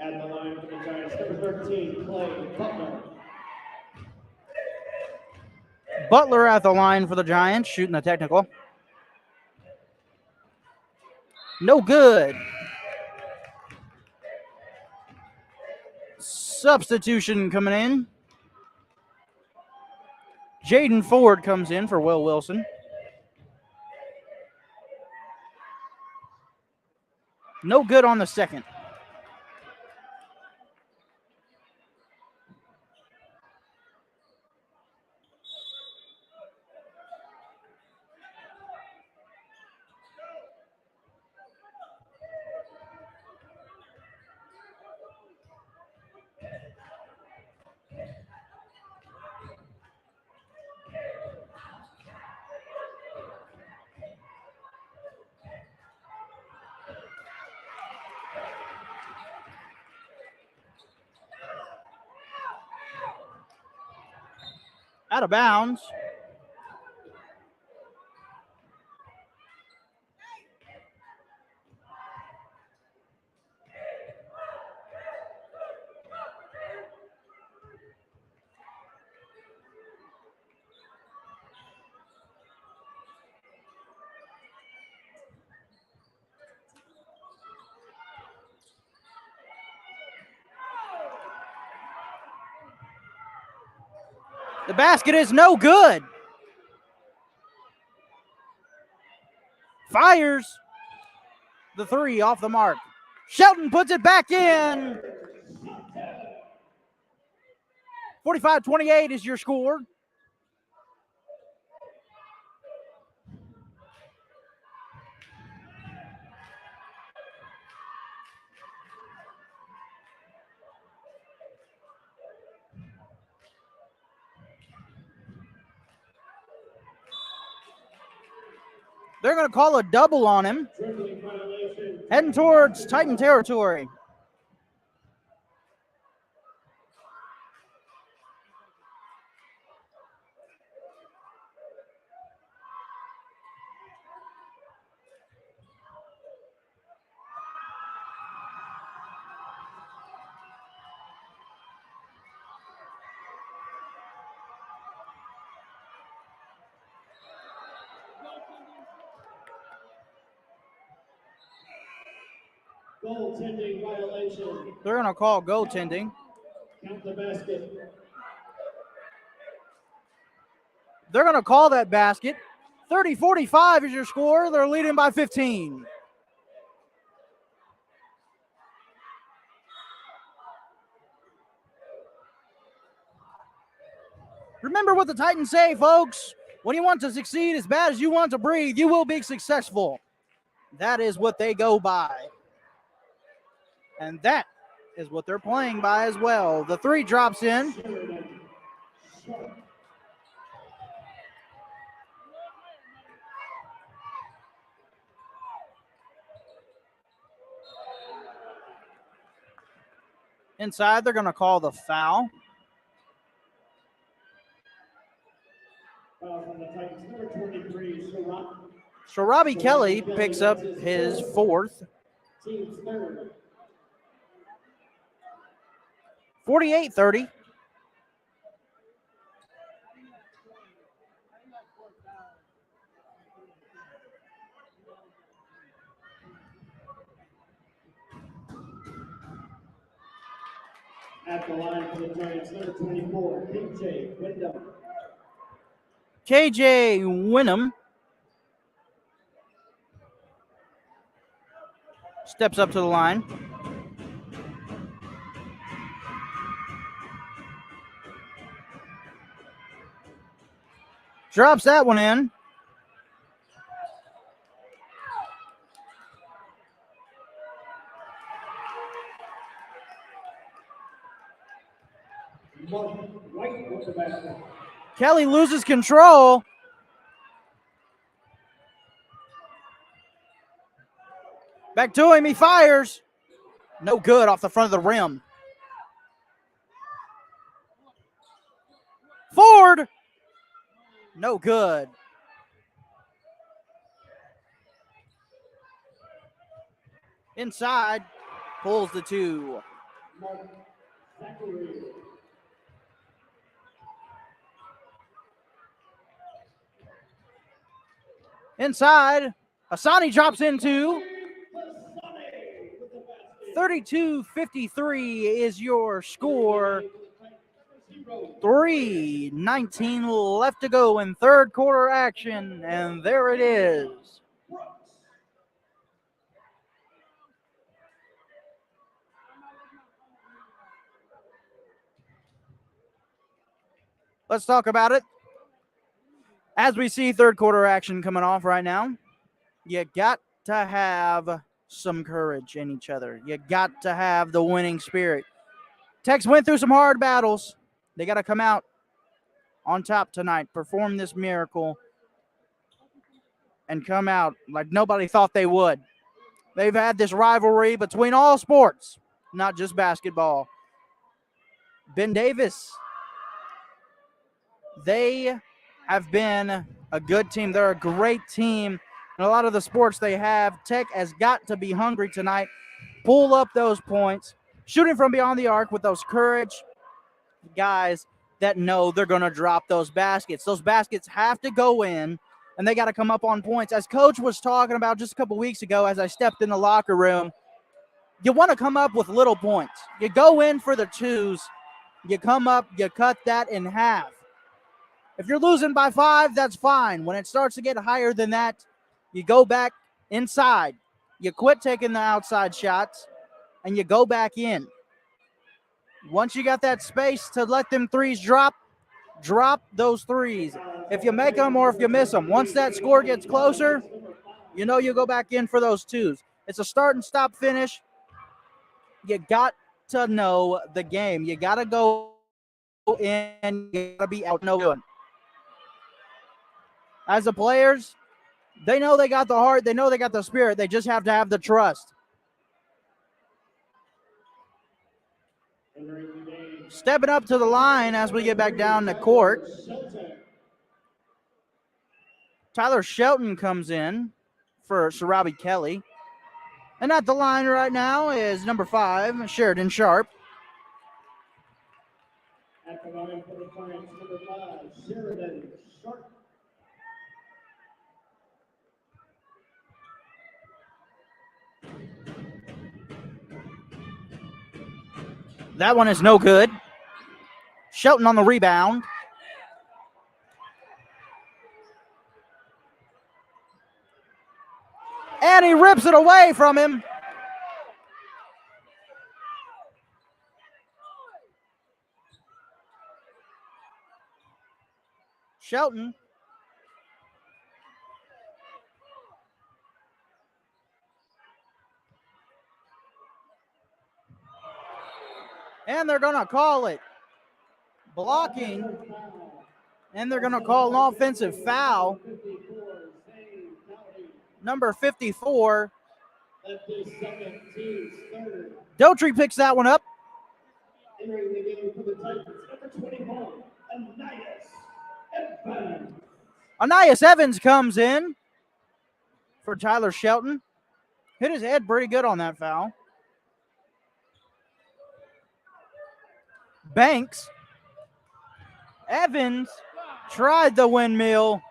At the line for the Giants, number 13, Clay Butler. Butler at the line for the Giants, shooting the technical. No good. Substitution coming in. Jaden Ford comes in for Will Wilson. No good on the second. Out of bounds. The basket is no good. Fires the three off the mark. Shelton puts it back in. 45-28 is your score. They're going to call a double on him. Heading towards Titan territory. Goaltending violation. They're going to call goaltending. Count the basket. They're going to call that basket. 30-45 is your score. They're leading by 15. Remember what the Titans say, folks. When you want to succeed as bad as you want to breathe, you will be successful. That is what they go by. And that is what they're playing by as well. The three drops in. Inside, they're going to call the foul. Sharabi Kelly picks up his fourth. 48-30. At the line for the Giants, number 24, KJ Wyndham. KJ Wyndham steps up to the line. Drops that one in. White with the basket. Kelly loses control. Back to him, he fires. No good off the front of the rim. Ford. No good. Inside, pulls the two. Mark Zachary. Inside, Asani drops into 32-53 is your score. 3:19 left to go in third quarter action, and there it is. Let's talk about it. As we see third quarter action coming off right now, you got to have some courage in each other. You got to have the winning spirit. Techs went through some hard battles. They got to come out on top tonight, perform this miracle, and come out like nobody thought they would. They've had this rivalry between all sports, not just basketball. Ben Davis, they have been a good team. They're a great team. In a lot of the sports they have, Tech has got to be hungry tonight. Pull up those points, shooting from beyond the arc with those courage guys that know they're going to drop those baskets. Those baskets have to go in, and they got to come up on points. As Coach was talking about just a couple weeks ago as I stepped in the locker room, you want to come up with little points. You go in for the twos, you come up, you cut that in half. If you're losing by 5, that's fine. When it starts to get higher than that, you go back inside. You quit taking the outside shots, and you go back in. Once you got that space to let them threes drop those threes. If you make them or if you miss them, once that score gets closer, you know you go back in for those twos. It's a start and stop finish. You got to know the game. You got to go in. You got to be out knowing. As the players, they know they got the heart. They know they got the spirit. They just have to have the trust. Stepping up to the line as we get back down the court, Tyler Shelton comes in for Sarabi Kelly. And at the line right now is number 5, Sheridan Sharp. At the line for the Giants, number 5, Sheridan Sharp. That one is no good. Shelton on the rebound. And he rips it away from him. Shelton. And they're going to call it. Blocking. And they're going to call an offensive foul. Number 54. Daughtry picks that one up. Entering the game for the Titans, number 21, Anais Evans. Anais Evans comes in for Tyler Shelton. Hit his head pretty good on that foul. Banks. Evans tried the windmill.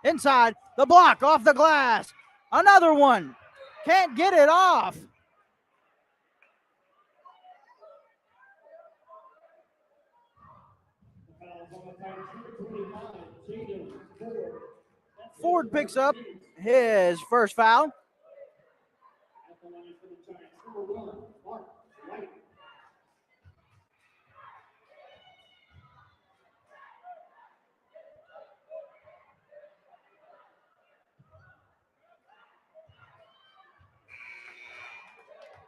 Inside, the block off the glass. Another one. Can't get it off. Ford picks up his first foul.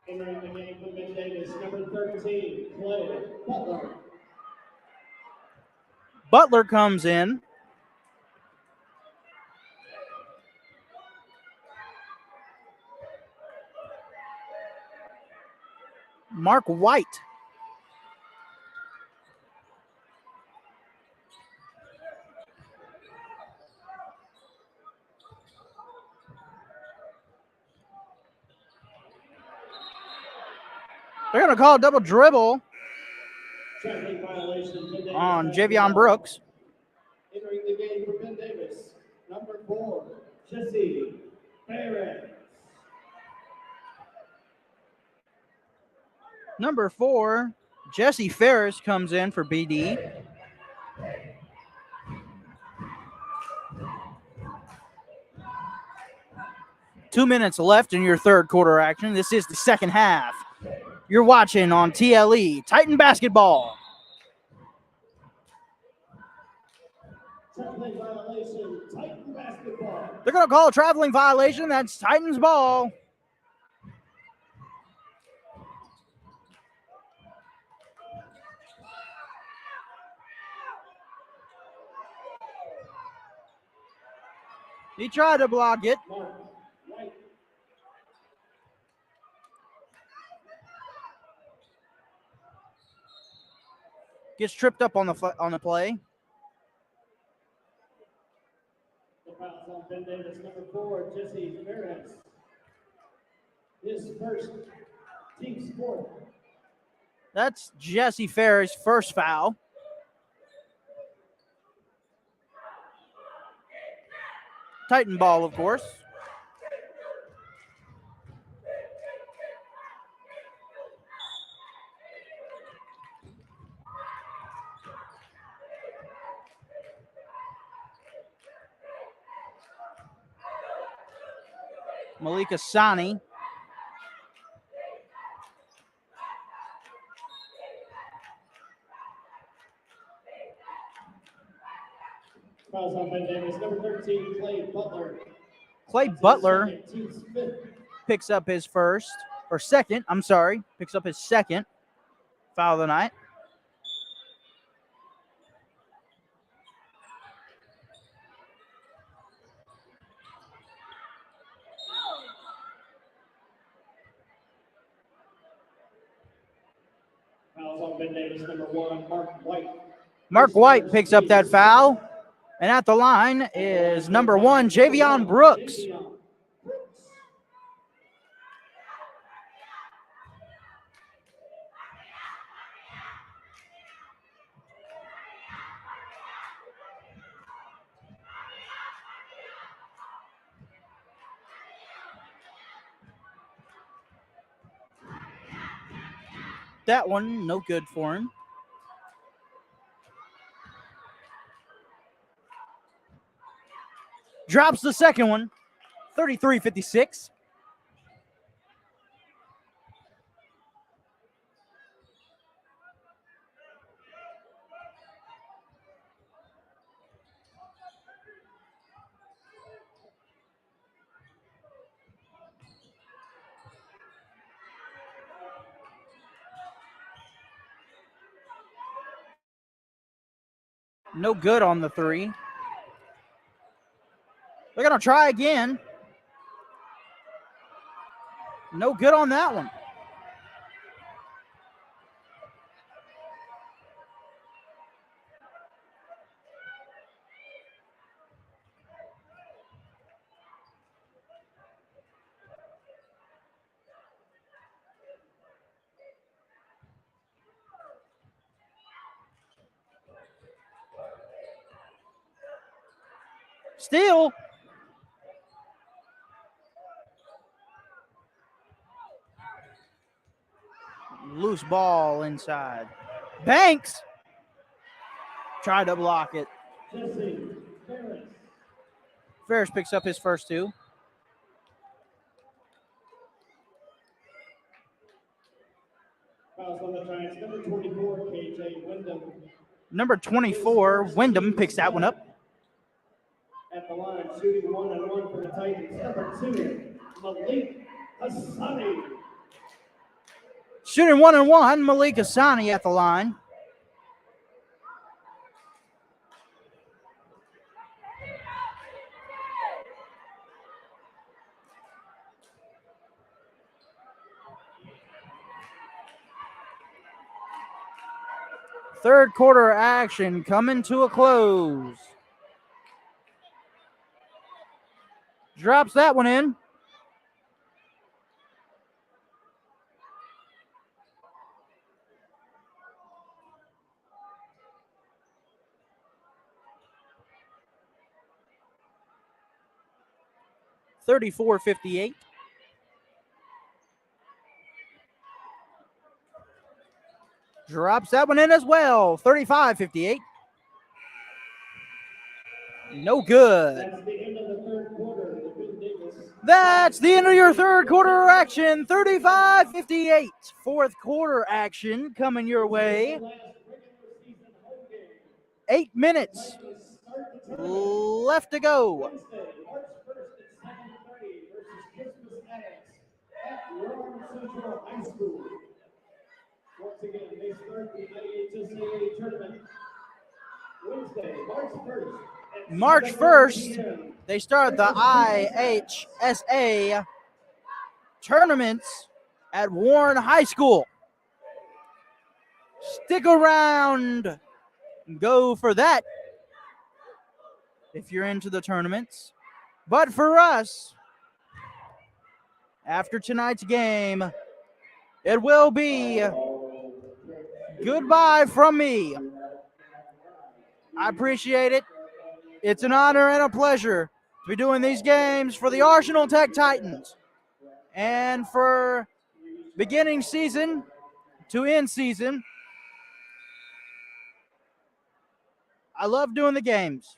Entering the game for Ben Davis, number 13, Clay Butler. Butler comes in. Mark White. They're going to call a double dribble Traveling violation. Ben Davis on has the Javion ball. Brooks. Entering the game for Ben Davis, number 4, Jesse Perez. Number 4, Jesse Ferris comes in for BD. Two minutes left in your third quarter action. This is the second half. You're watching on TLE Titan Basketball. Traveling violation, Titan basketball. They're going to call a traveling violation. That's Titans ball. He tried to block it. Mark White. Gets tripped up on the play. The foul's on Ben Davis, number 4, Jesse Perez. His first, team's fourth. That's Jesse Ferris' first foul. Titan ball, of course. Malika Sani. Fouls on Ben Davis, number 13, Clay Butler. Clay That's his Butler second, team's fifth. picks up his second foul of the night. Fouls on Ben Davis, number 1, Mark White. Mark White picks up that foul. And at the line is number 1, Javion Brooks. That one, no good for him. Drops the second one, 33-56. No good on the three. They're going to try again. No good on that one. Steal. Loose ball inside. Banks tried to block it. Jesse Perez. Ferris picks up his first two. Fouls on the Giants, number 24, KJ Wyndham. Number 24, Wyndham picks that one up. At the line, shooting 1-on-1 for the Titans, number 2, Malik Hassani. Shooting 1-on-1, Malik Hassani at the line. Third quarter action coming to a close. Drops that one in. 34-58. Drops that one in as well. 35-58. No good. That's the end of the third quarter. That's the end of your third quarter action. 35-58. Fourth quarter action coming your way. 8 minutes left to go. Wednesday, March 1st at 7:30 versus Christmas Addicts at Warren Central High School. Once again, they start the IHSAA tournament Wednesday, March 1st. March 1st, they start the IHSA tournaments at Warren High School. Stick around and go for that if you're into the tournaments. But for us, after tonight's game, it will be goodbye from me. I appreciate it. It's an honor and a pleasure to be doing these games for the Arsenal Tech Titans. And for beginning season to end season, I love doing the games.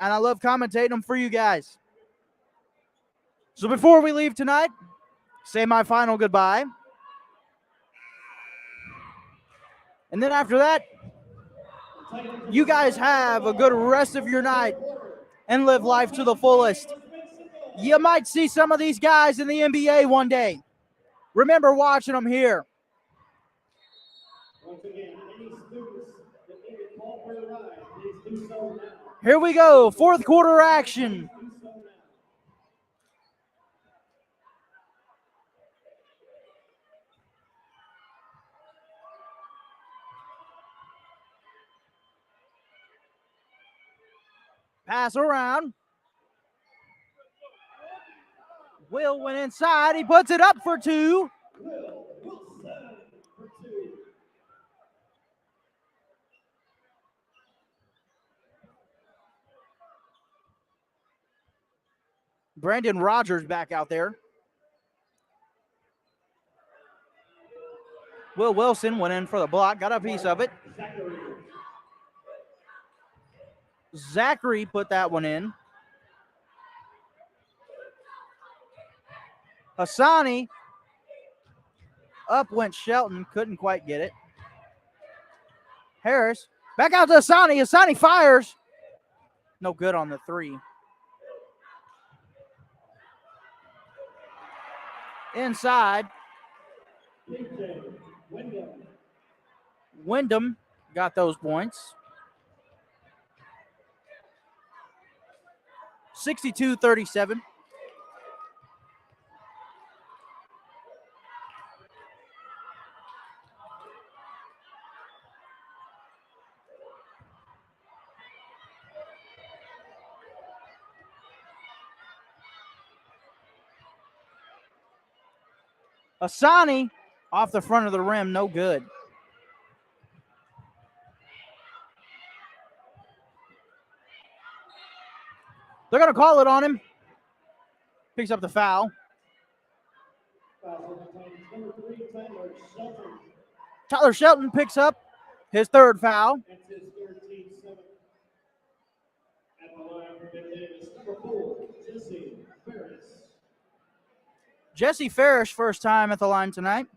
And I love commentating them for you guys. So before we leave tonight, say my final goodbye. And then after that, you guys have a good rest of your night and live life to the fullest. You might see some of these guys in the NBA one day. Remember watching them here. Once again, any students that need to call for a ride, please do so now. Here we go, fourth quarter action. Do so now. Pass around. Will went inside. He puts it up for two. Will Wilson for two. Brandon Rogers back out there. Will Wilson went in for the block, got a piece of it. Zachary put that one in. Hassani. Up went Shelton, couldn't quite get it. Harris. Back out to Hassani. Hassani fires. No good on the three. Inside. Wyndham got those points. 62-37. Hassani off the front of the rim, no good. They're going to call it on him. Picks up the foul. Tyler Shelton picks up his third foul. That's his third team, 7. At the line for Ben Davis, number 4, Jesse Ferris. Jesse Ferris, first time at the line tonight.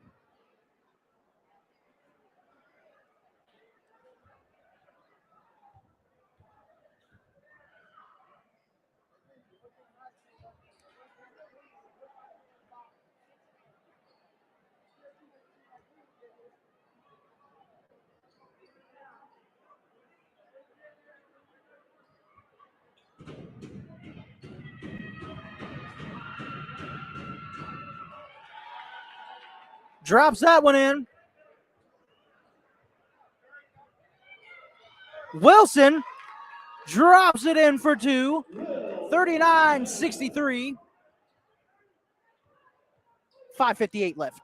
Drops that one in. Wilson drops it in for two. 39-63. 5:58 left.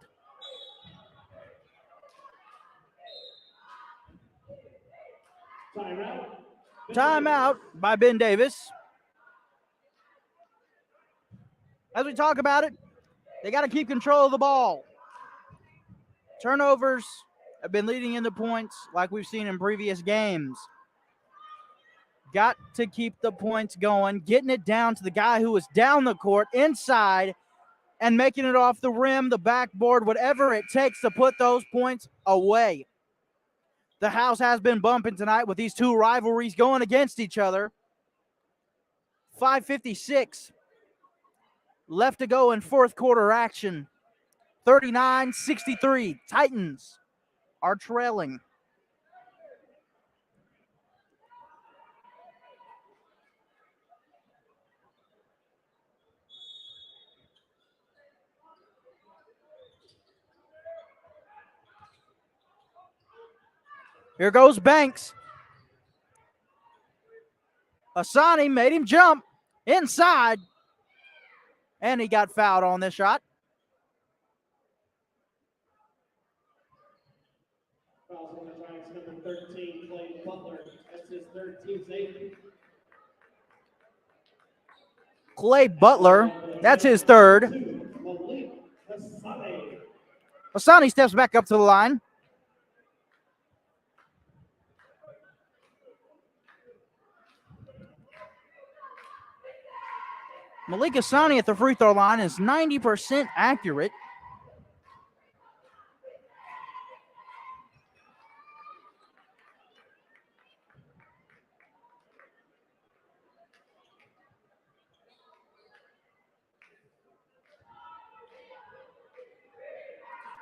Timeout by Ben Davis. As we talk about it, they got to keep control of the ball. Turnovers have been leading into points like we've seen in previous games. Got to keep the points going, getting it down to the guy who was down the court, inside, and making it off the rim, the backboard, whatever it takes to put those points away. The house has been bumping tonight with these two rivalries going against each other. 5:56 left to go in fourth quarter action. 39-63. Titans are trailing. Here goes Banks. Asani made him jump inside, and he got fouled on this shot. Fouls on the Giants, number 13, Clay Butler. That's his third, team's eighth. Clay Butler, that's his third. Asani steps back up to the line. Malik Asani at the free throw line is 90% accurate.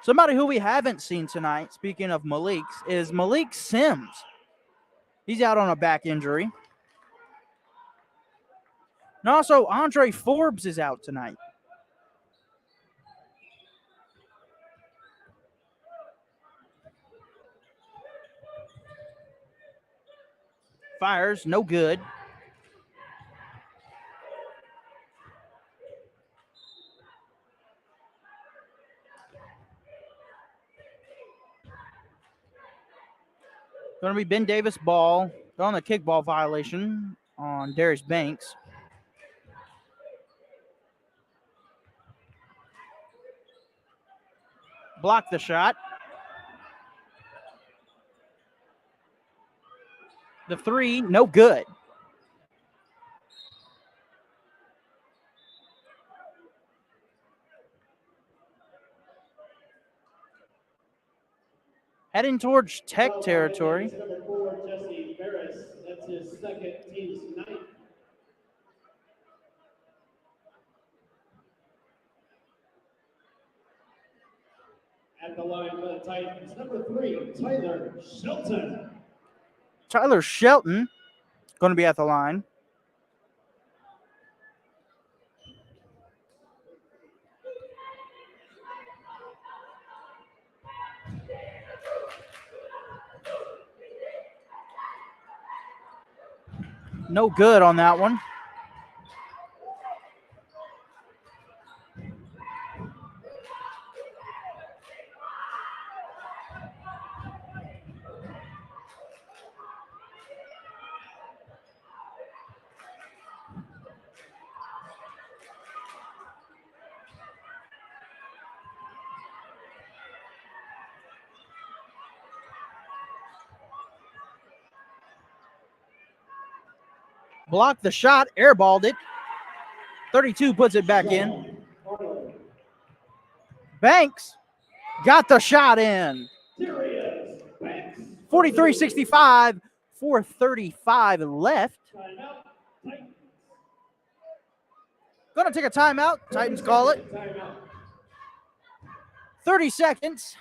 Somebody who we haven't seen tonight, speaking of Malik's, is Malik Sims. He's out on a back injury. And also, Andre Forbes is out tonight. Fires, no good. Going to be Ben Davis ball. They're on the kickball violation on Darius Banks. Block the shot. The three, no good. Heading towards Tech territory. Number 4, Jesse Ferris. That's his second, team's ninth. At the line for the Titans, number 3, Tyler Shelton. Tyler Shelton going to be at the line. No good on that one. Blocked the shot, airballed it. 32 puts it back in. Banks got the shot in. 43-65, 4:35 left. Going to take a timeout. Titans call it. 30 seconds.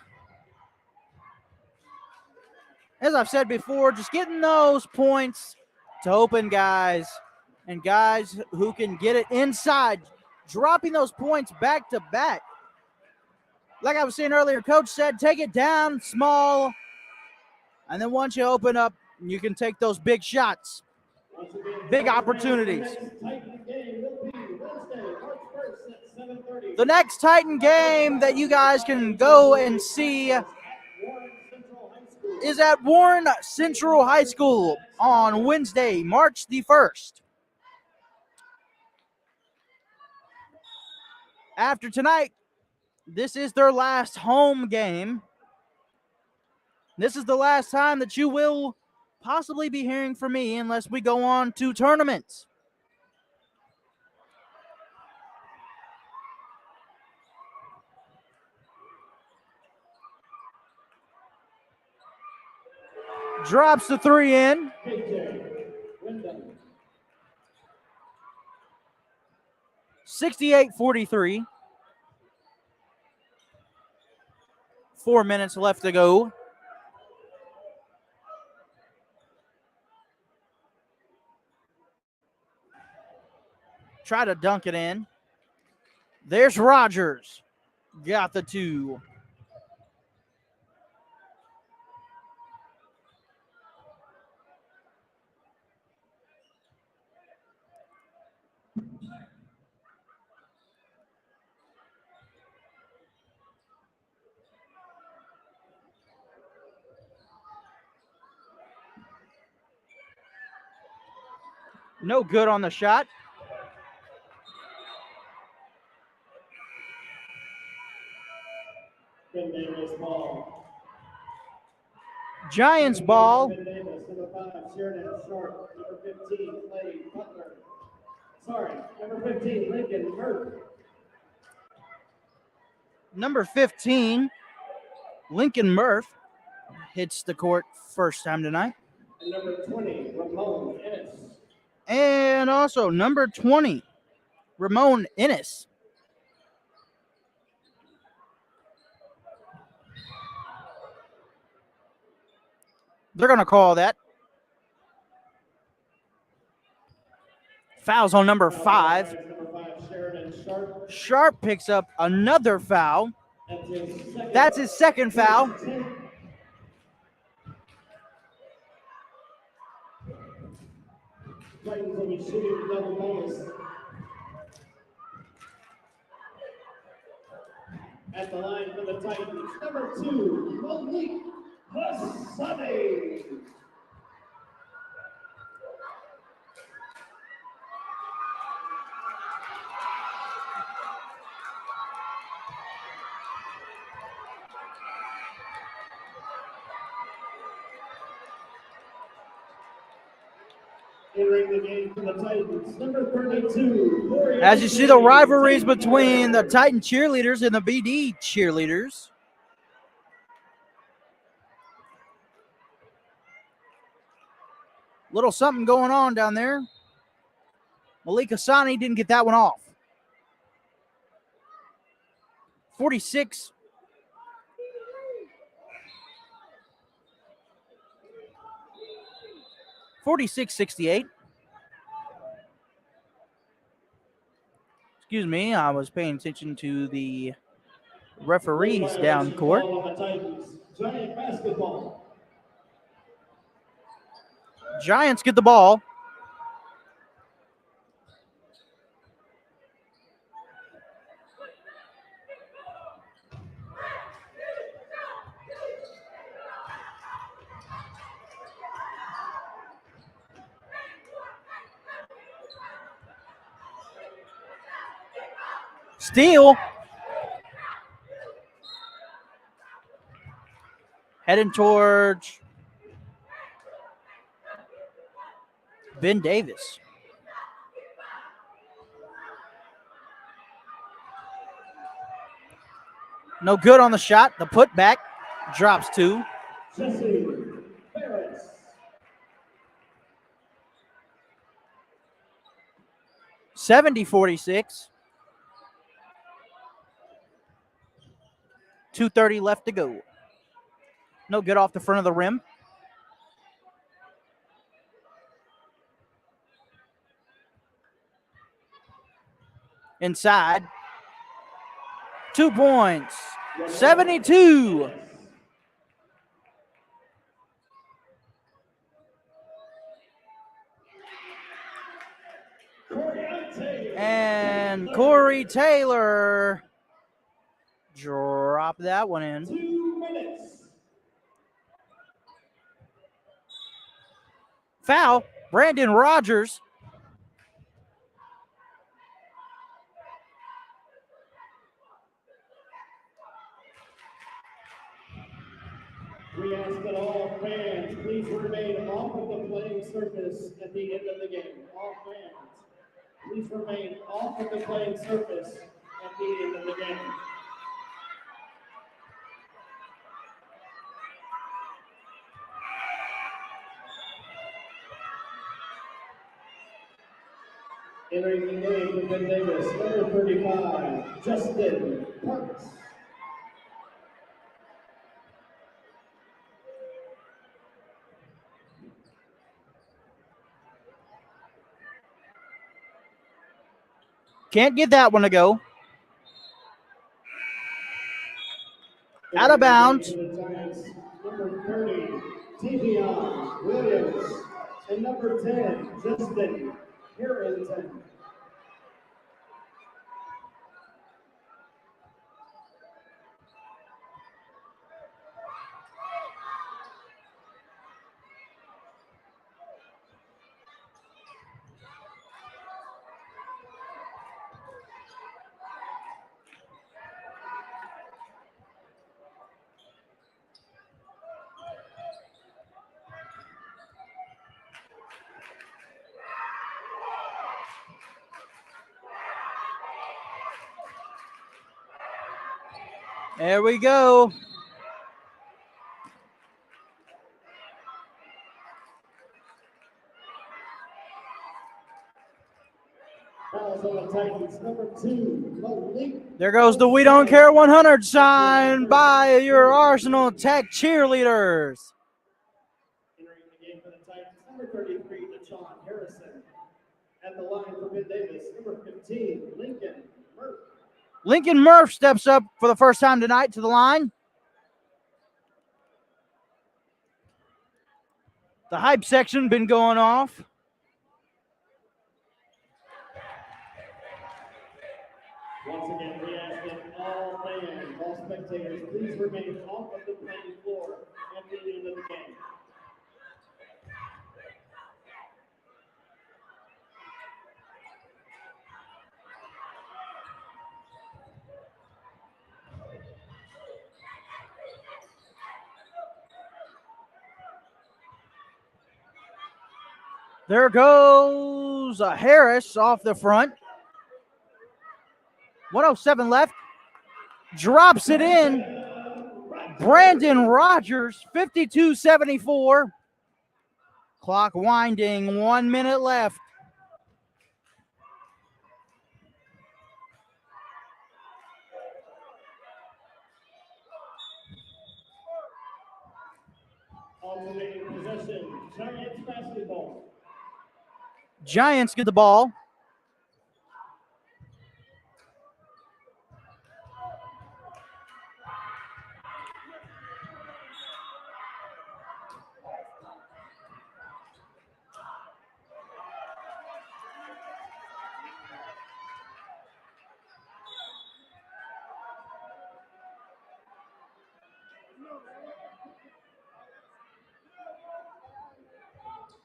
As I've said before, just getting those points to open guys, and guys who can get it inside, dropping those points back to back. Like I was saying earlier, Coach said take it down small, and then once you open up, you can take those big shots, big opportunities. The next Titan game that you guys can go and see is at Warren Central High School on Wednesday, March the 1st. After tonight, this is their last home game. This is the last time that you will possibly be hearing from me unless we go on to tournaments. Drops the three in. 68-43. 4 minutes left to go. Try to dunk it in. There's Rogers. Got the two. No good on the shot. Ben Davis ball. Giants ball. Ben Davis, number 5, Sheridan Sharp. Number 15, Clay Butler. Sorry, number 15, Lincoln Murphy. Number 15, Lincoln Murph, hits the court first time tonight. And number 20, Ramon Ennis. And also number 20, Ramon Ennis. They're going to call that. Fouls on number 5. Sharp picks up another foul. That's his second foul. Titans will be shooting double bonus. At the line for the Titans, number 2, Malik Hassani. Entering the game for the Titans, number 32. As you see the rivalries between the Titan cheerleaders and the BD cheerleaders. Little something going on down there. Malik Hassani didn't get that one off. 46. (46-68). Excuse me, I was paying attention to the referees down court. Giant basketball. Giants get the ball. Steal. Heading towards Ben Davis. No good on the shot. The putback drops 2. Jesse Ferris. 70-46. 2:30 left to go. No good off the front of the rim. Inside. 2 points. 72. And Corey Taylor drop that one in. 2 minutes. Foul, Brandon Rogers. we ask that all fans please remain off of the playing surface at the end of the game. All fans, please remain off of the playing surface at the end of the game. Entering the game for Ben Davis, number 35, Justin Parks. Can't get that one to go. Out of bounds. Number 30, Tavion Williams. And number 10, Justin Harrington. There we go. There goes the We Don't Care 100 sign by your Arsenal Tech cheerleaders. Entering the game for the Titans, number 33, LaShawn Harrison. At the line for Ben Davis, number 15, Lincoln Murph. Lincoln Murph steps up for the first time tonight to the line. The hype section been going off. Once again, we ask that all fans, all spectators, please remain off of the playing floor at the end of the game. There goes Harris off the front. 107 left. Drops it in. Brandon Rogers, 52-74. Clock winding, 1 minute left. Alternating possession, Giants basketball. Giants get the ball.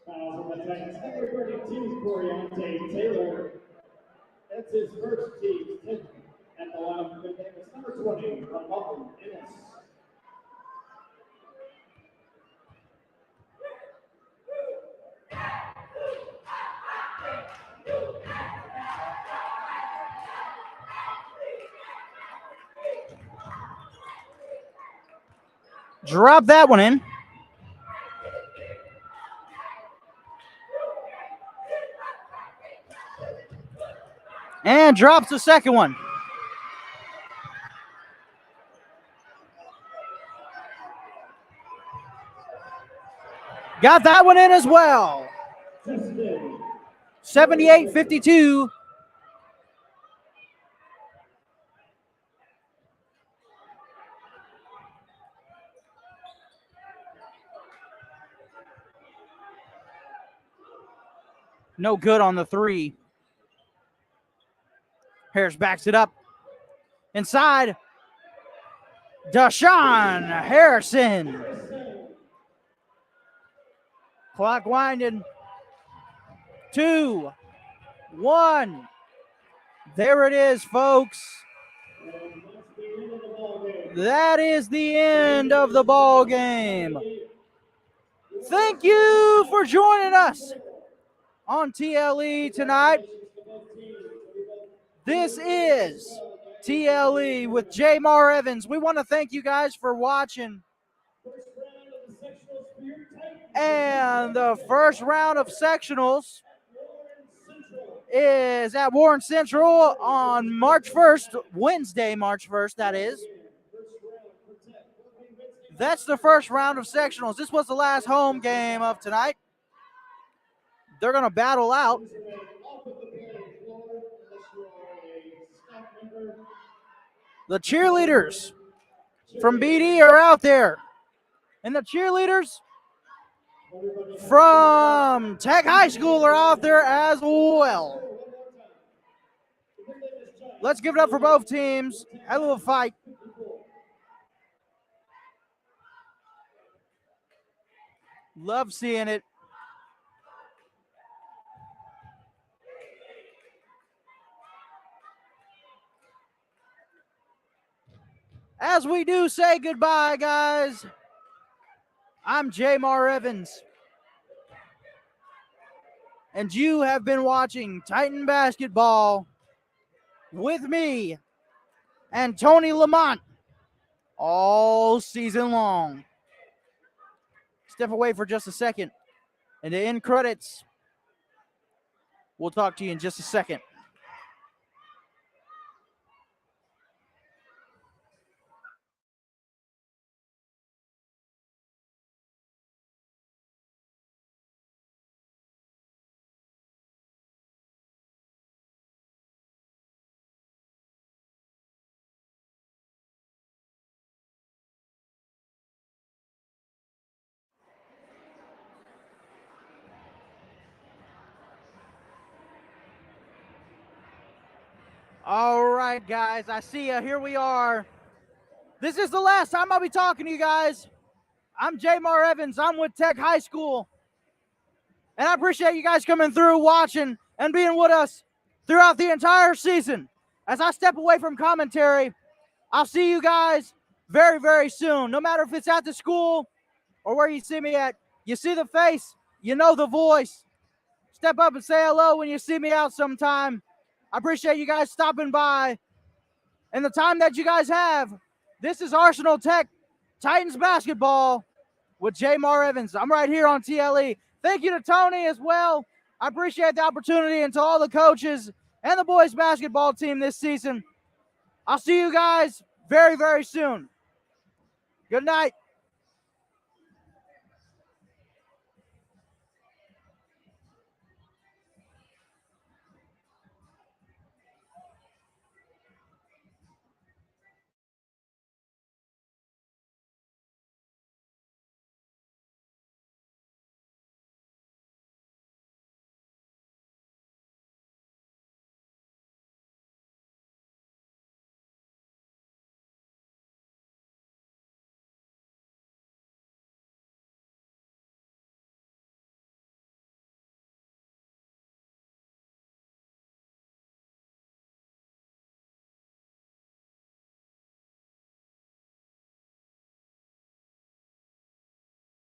Fouls on the Titans, number 32, Coriante Taylor. That's his first team's 10th. At the line for Ben Davis, number 20, Ramon Ennis. Drop that one in. And drops the second one. Got that one in as well. 78-52. No good on the three. Harris backs it up. Inside. Deshaun Harrison. Clock winding. 2, 1. There it is, folks. And that's the end of the ball game. that is the end of the ball game. Thank you for joining us on TLE tonight. This is TLE with Jamar Evans. We want to thank you guys for watching. And the first round of sectionals is at Warren Central on March 1st, Wednesday, March 1st, that is. That's the first round of sectionals. This was the last home game of tonight. They're going to battle out. The cheerleaders from BD are out there. And the cheerleaders from Tech High School are out there as well. Let's give it up for both teams. Hell of a fight. Love seeing it. As we do say goodbye, guys, I'm Jamar Evans. And you have been watching Titan Basketball with me and Tony Lamont all season long. Step away for just a second. And the end credits, we'll talk to you in just a second. All right, guys, I see you. Here we are. This is the last time I'll be talking to you guys. I'm Jamar Evans. I'm with Tech High School. And I appreciate you guys coming through, watching, and being with us throughout the entire season. As I step away from commentary, I'll see you guys very, very soon. No matter if it's at the school or where you see me at, you see the face, you know the voice. Step up and say hello when you see me out sometime. I appreciate you guys stopping by. And the time that you guys have, this is Arsenal Tech Titans basketball with Jamar Evans. I'm right here on TLE. Thank you to Tony as well. I appreciate the opportunity, and to all the coaches and the boys basketball team this season. I'll see you guys very, very soon. Good night.